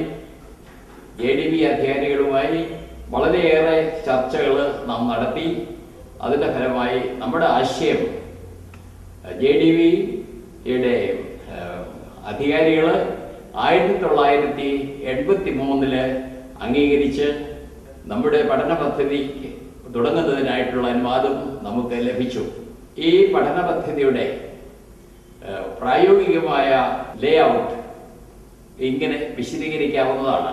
JDV അധികാരികളുമായി വളരെയേറെ ചർച്ചകൾ നാം നടത്തി. അതിൻ്റെ ഫലമായി നമ്മുടെ ആശയം JDVയുടെ അധികാരികൾ 1983 അംഗീകരിച്ച് നമ്മുടെ പഠന പദ്ധതി തുടങ്ങുന്നതിനായിട്ടുള്ള അനുവാദം നമുക്ക് ലഭിച്ചു. ഈ പഠന പദ്ധതിയുടെ പ്രായോഗികമായ ലേഔട്ട് ഇങ്ങനെ വിശദീകരിക്കാവുന്നതാണ്.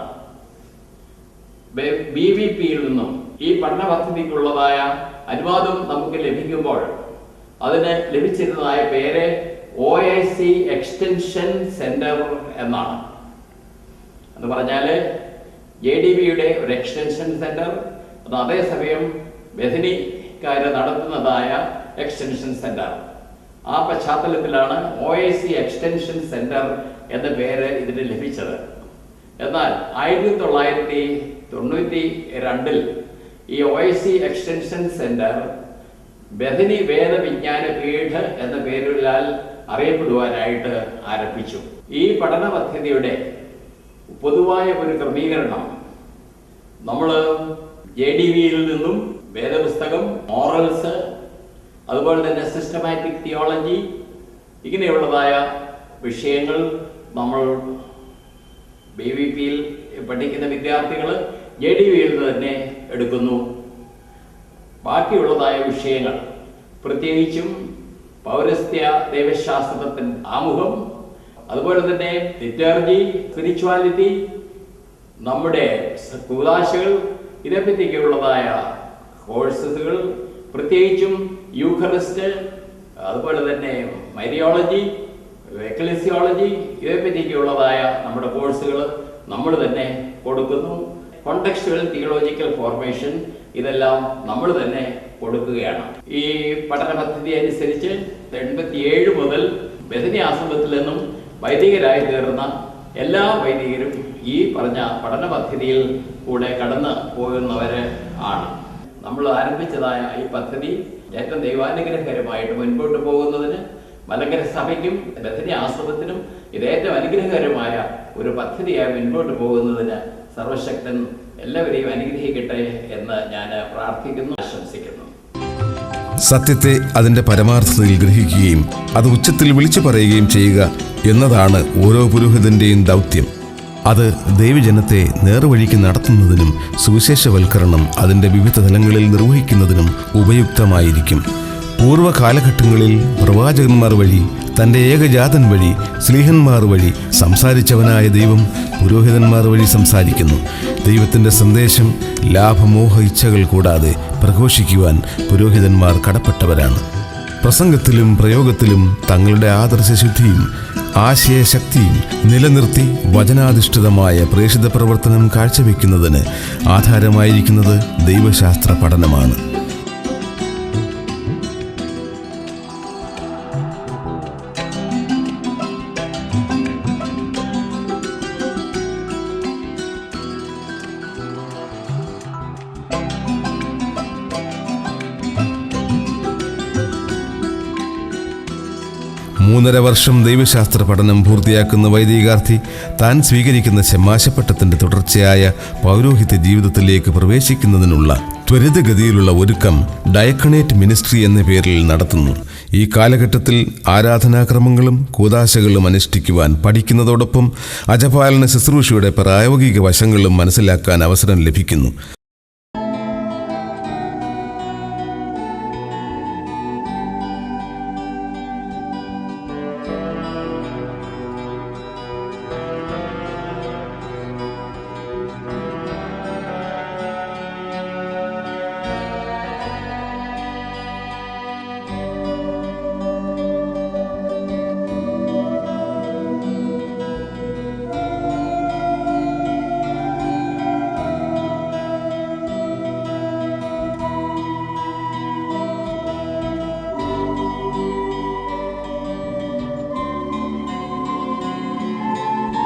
BVPയിൽ നിന്നും ഈ പഠന പദ്ധതിക്കുള്ളതായ അനുവാദം നമുക്ക് ലഭിക്കുമ്പോൾ അതിന് ലഭിച്ചിരുന്നതായ പേര് OIC എക്സ്റ്റൻഷൻ സെന്റർ എന്നാണ്. എന്ന് പറഞ്ഞാൽ JDVയുടെ ഒരു എക്സ്റ്റൻഷൻ സെന്റർ, അത് അതേസമയം ബഥനിക്കാർ നടത്തുന്നതായ എക്സ്റ്റൻഷൻ സെന്റർ. ആ പശ്ചാത്തലത്തിലാണ് OIC എക്സ്റ്റൻഷൻ സെന്റർ എന്ന പേര് ഇതിന് ലഭിച്ചത്. എന്നാൽ 1992 ഈ OIC എക്സ്റ്റൻഷൻ സെന്റർ ബഥനി വേദവിജ്ഞാന പീഠ എന്ന പേരിലാൽ അറിയപ്പെടുവാനായിട്ട് ആരംഭിച്ചു. ഈ പഠന പദ്ധതിയുടെ പൊതുവായ ഒരു ക്രമീകരണം നമ്മൾ JDVയിൽ നിന്നും വേദപുസ്തകം, മോറൽസ്, അതുപോലെ തന്നെ സിസ്റ്റമാറ്റിക് തിയോളജി, ഇങ്ങനെയുള്ളതായ വിഷയങ്ങൾ നമ്മൾ BVPയിൽ പഠിക്കുന്ന വിദ്യാർത്ഥികൾ JDVയിൽ തന്നെ എടുക്കുന്നു. ബാക്കിയുള്ളതായ വിഷയങ്ങൾ, പ്രത്യേകിച്ചും പൗരസ്ത്യ ദൈവശാസ്ത്രത്തിൻ്റെ ആമുഖം, അതുപോലെ തന്നെ ലിറ്റർജി, സ്പിരിച്വാലിറ്റി, നമ്മുടെ കൂദാശകൾ, ഇതേപ്പറ്റിയൊക്കെയുള്ളതായ കോഴ്സുകൾ, പ്രത്യേകിച്ചും യൂഖറിസ്റ്റ്, അതുപോലെ തന്നെ മരിയോളജി, എക്ലസിയോളജി, ഇതേപ്പറ്റിയൊക്കെയുള്ളതായ നമ്മുടെ കോഴ്സുകൾ നമ്മൾ തന്നെ കൊടുക്കുന്നു. കോണ്ടെക്സ്റ്റുവൽ തിയോളജിക്കൽ ഫോർമേഷൻ, ഇതെല്ലാം നമ്മൾ തന്നെ കൊടുക്കുകയാണ്. ഈ പഠന പദ്ധതി അനുസരിച്ച് 87 മുതൽ ബഥനി ആശ്രമത്തിൽ നിന്നും വൈദികരായി തീർന്ന എല്ലാ വൈദികരും ഈ പറഞ്ഞ പഠന പദ്ധതിയിൽ കൂടെ കടന്നു പോകുന്നവർ ആണ്. നമ്മൾ ആരംഭിച്ചതായ ഈ പദ്ധതി ഏറ്റവും ദൈവാനുഗ്രഹകരമായിട്ട് മുൻപോട്ട് പോകുന്നതിന് മലങ്കര സഭയ്ക്കും ബഥനി ആശ്രമത്തിനും ഇത് ഏറ്റവും അനുഗ്രഹകരമായ ഒരു പദ്ധതിയായി മുൻപോട്ട് പോകുന്നതിന് സർവശക്തൻ എല്ലാവരെയും അനുഗ്രഹിക്കട്ടെ എന്ന് ഞാൻ പ്രാർത്ഥിക്കുന്നു, ആശംസിക്കുന്നു. സത്യത്തെ അതിൻ്റെ പരമാർത്ഥതയിൽ ഗ്രഹിക്കുകയും അത് ഉച്ചത്തിൽ വിളിച്ചു പറയുകയും ചെയ്യുക എന്നതാണ് ഓരോ പുരോഹിതൻ്റെയും ദൗത്യം. അത് ദൈവജനത്തെ നേർവഴിക്ക് നടത്തുന്നതിനും സുവിശേഷവൽക്കരണം അതിൻ്റെ വിവിധ തലങ്ങളിൽ നിർവഹിക്കുന്നതിനും ഉപയുക്തമായിരിക്കും. പൂർവ്വകാലഘട്ടങ്ങളിൽ പ്രവാചകന്മാർ വഴി, തൻ്റെ ഏകജാതൻ വഴി, സ്ലീഹന്മാർ വഴി സംസാരിച്ചവനായ ദൈവം പുരോഹിതന്മാർ വഴി സംസാരിക്കുന്നു. ദൈവത്തിൻ്റെ സന്ദേശം ലാഭമോഹ ഇച്ഛകൾ കൂടാതെ പ്രഘോഷിക്കുവാൻ പുരോഹിതന്മാർ കടപ്പെട്ടവരാണ്. പ്രസംഗത്തിലും പ്രയോഗത്തിലും തങ്ങളുടെ ആദർശശുദ്ധിയും ആശയശക്തിയും നിലനിർത്തി വചനാധിഷ്ഠിതമായ പ്രേഷിത പ്രവർത്തനം കാഴ്ചവെക്കുന്നതിന് ആധാരമായിരിക്കുന്നത് ദൈവശാസ്ത്ര പഠനമാണ്. മൂന്നര വർഷം ദൈവശാസ്ത്ര പഠനം പൂർത്തിയാക്കുന്ന വൈദികാർത്ഥി താൻ സ്വീകരിക്കുന്ന ശമാശപ്പട്ടത്തിൻ്റെ തുടർച്ചയായ പൗരോഹിത്യ ജീവിതത്തിലേക്ക് പ്രവേശിക്കുന്നതിനുള്ള ത്വരിതഗതിയിലുള്ള ഒരുക്കം ഡയക്കണേറ്റ് മിനിസ്ട്രി എന്ന പേരിൽ നടത്തുന്നു. ഈ കാലഘട്ടത്തിൽ ആരാധനാക്രമങ്ങളും കൂദാശകളും അനുഷ്ഠിക്കുവാൻ പഠിക്കുന്നതോടൊപ്പം അജപാലന ശുശ്രൂഷയുടെ പ്രായോഗിക വശങ്ങളും മനസ്സിലാക്കാൻ അവസരം ലഭിക്കുന്നു.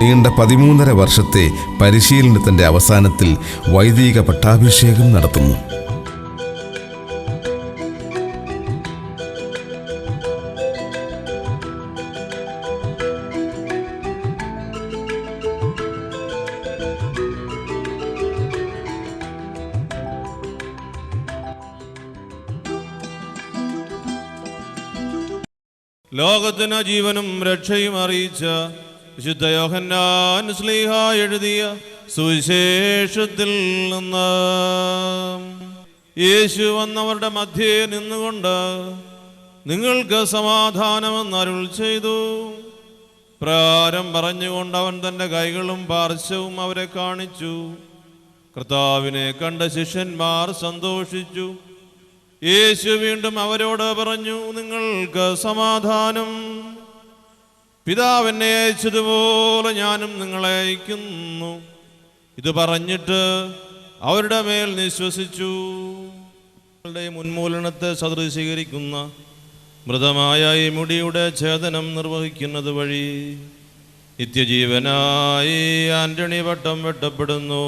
നീണ്ട 13.5 വർഷത്തെ പരിശീലനത്തിൻ്റെ അവസാനത്തിൽ വൈദിക പട്ടാഭിഷേകം നടത്തുന്നു. ലോകത്തിന് ജീവനും രക്ഷയും അറിയിച്ച വിശുദ്ധ യോഹന്നാൻ ശ്ലീഹ എഴുതിയ സുവിശേഷത്തിൽ നിന്ന് യേശു വന്നവരുടെ മധ്യേ നിന്നുകൊണ്ട് നിങ്ങൾക്ക് സമാധാനമെന്ന് അരുൾ ചെയ്തു. പ്രകാരം പറഞ്ഞുകൊണ്ട് അവൻ തൻ്റെ കൈകളും പാർശ്വവും അവരെ കാണിച്ചു. കർത്താവിനെ കണ്ട ശിഷ്യന്മാർ സന്തോഷിച്ചു. യേശു വീണ്ടും അവരോട് പറഞ്ഞു, നിങ്ങൾക്ക് സമാധാനം. പിതാവ് എന്നെ അയച്ചതുപോലെ ഞാനും നിങ്ങളെ അയക്കുന്നു. ഇത് പറഞ്ഞിട്ട് അവരുടെ മേൽ നിശ്വസിച്ചു. ഉന്മൂലനത്തെ സദൃശീകരിക്കുന്ന മൃതമായ ഈ മുടിയുടെ ഛേദനം നിർവഹിക്കുന്നത് വഴി നിത്യജീവനായി ആന്റണി പട്ടം വെട്ടപ്പെടുന്നു.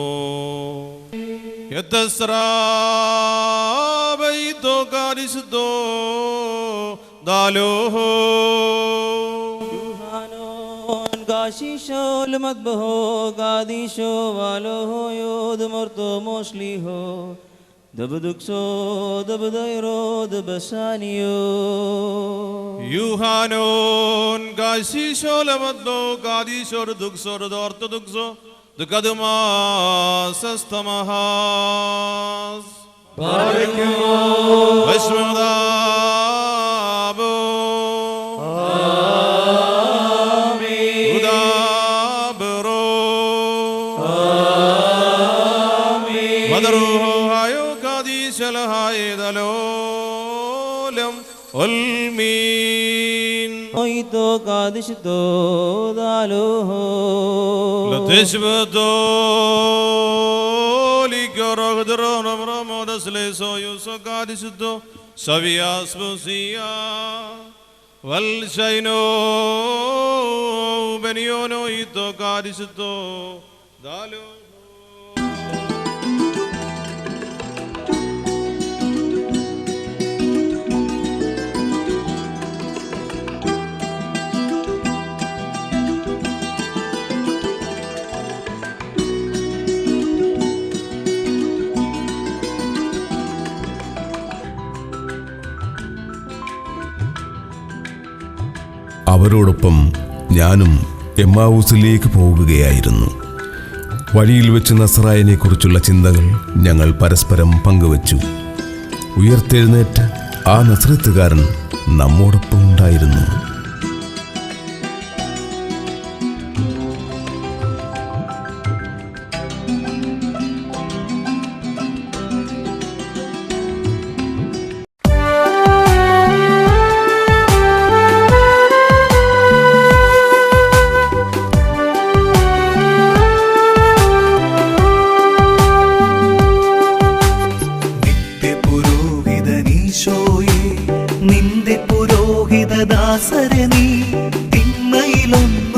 Yuhanon gasisho lamadno gadisho dukso ortodokso dukaduma sastamahas Vashmadabo Amen Udabro Amen Madaruho hayo gadishalahai dalolam Olmin Oito kadishto daloho Latishvato Likoragdron Ramodas Leso Yuso kadishto Savias Busia Valshaino Beniono Ito kadishto Daloho അവരോടൊപ്പം ഞാനും എമ്മാവൂസിലേക്ക് പോകുകയായിരുന്നു. വഴിയിൽ വെച്ച് നസ്രായനെക്കുറിച്ചുള്ള ചിന്തകൾ ഞങ്ങൾ പരസ്പരം പങ്കുവച്ചു. ഉയർത്തെഴുന്നേറ്റ ആ നസ്രത്തുകാരൻ നമ്മോടൊപ്പം ഉണ്ടായിരുന്നു. നിന്റെ പുരോഹിതദാസരെ നീ തിന്മയിലൊന്നും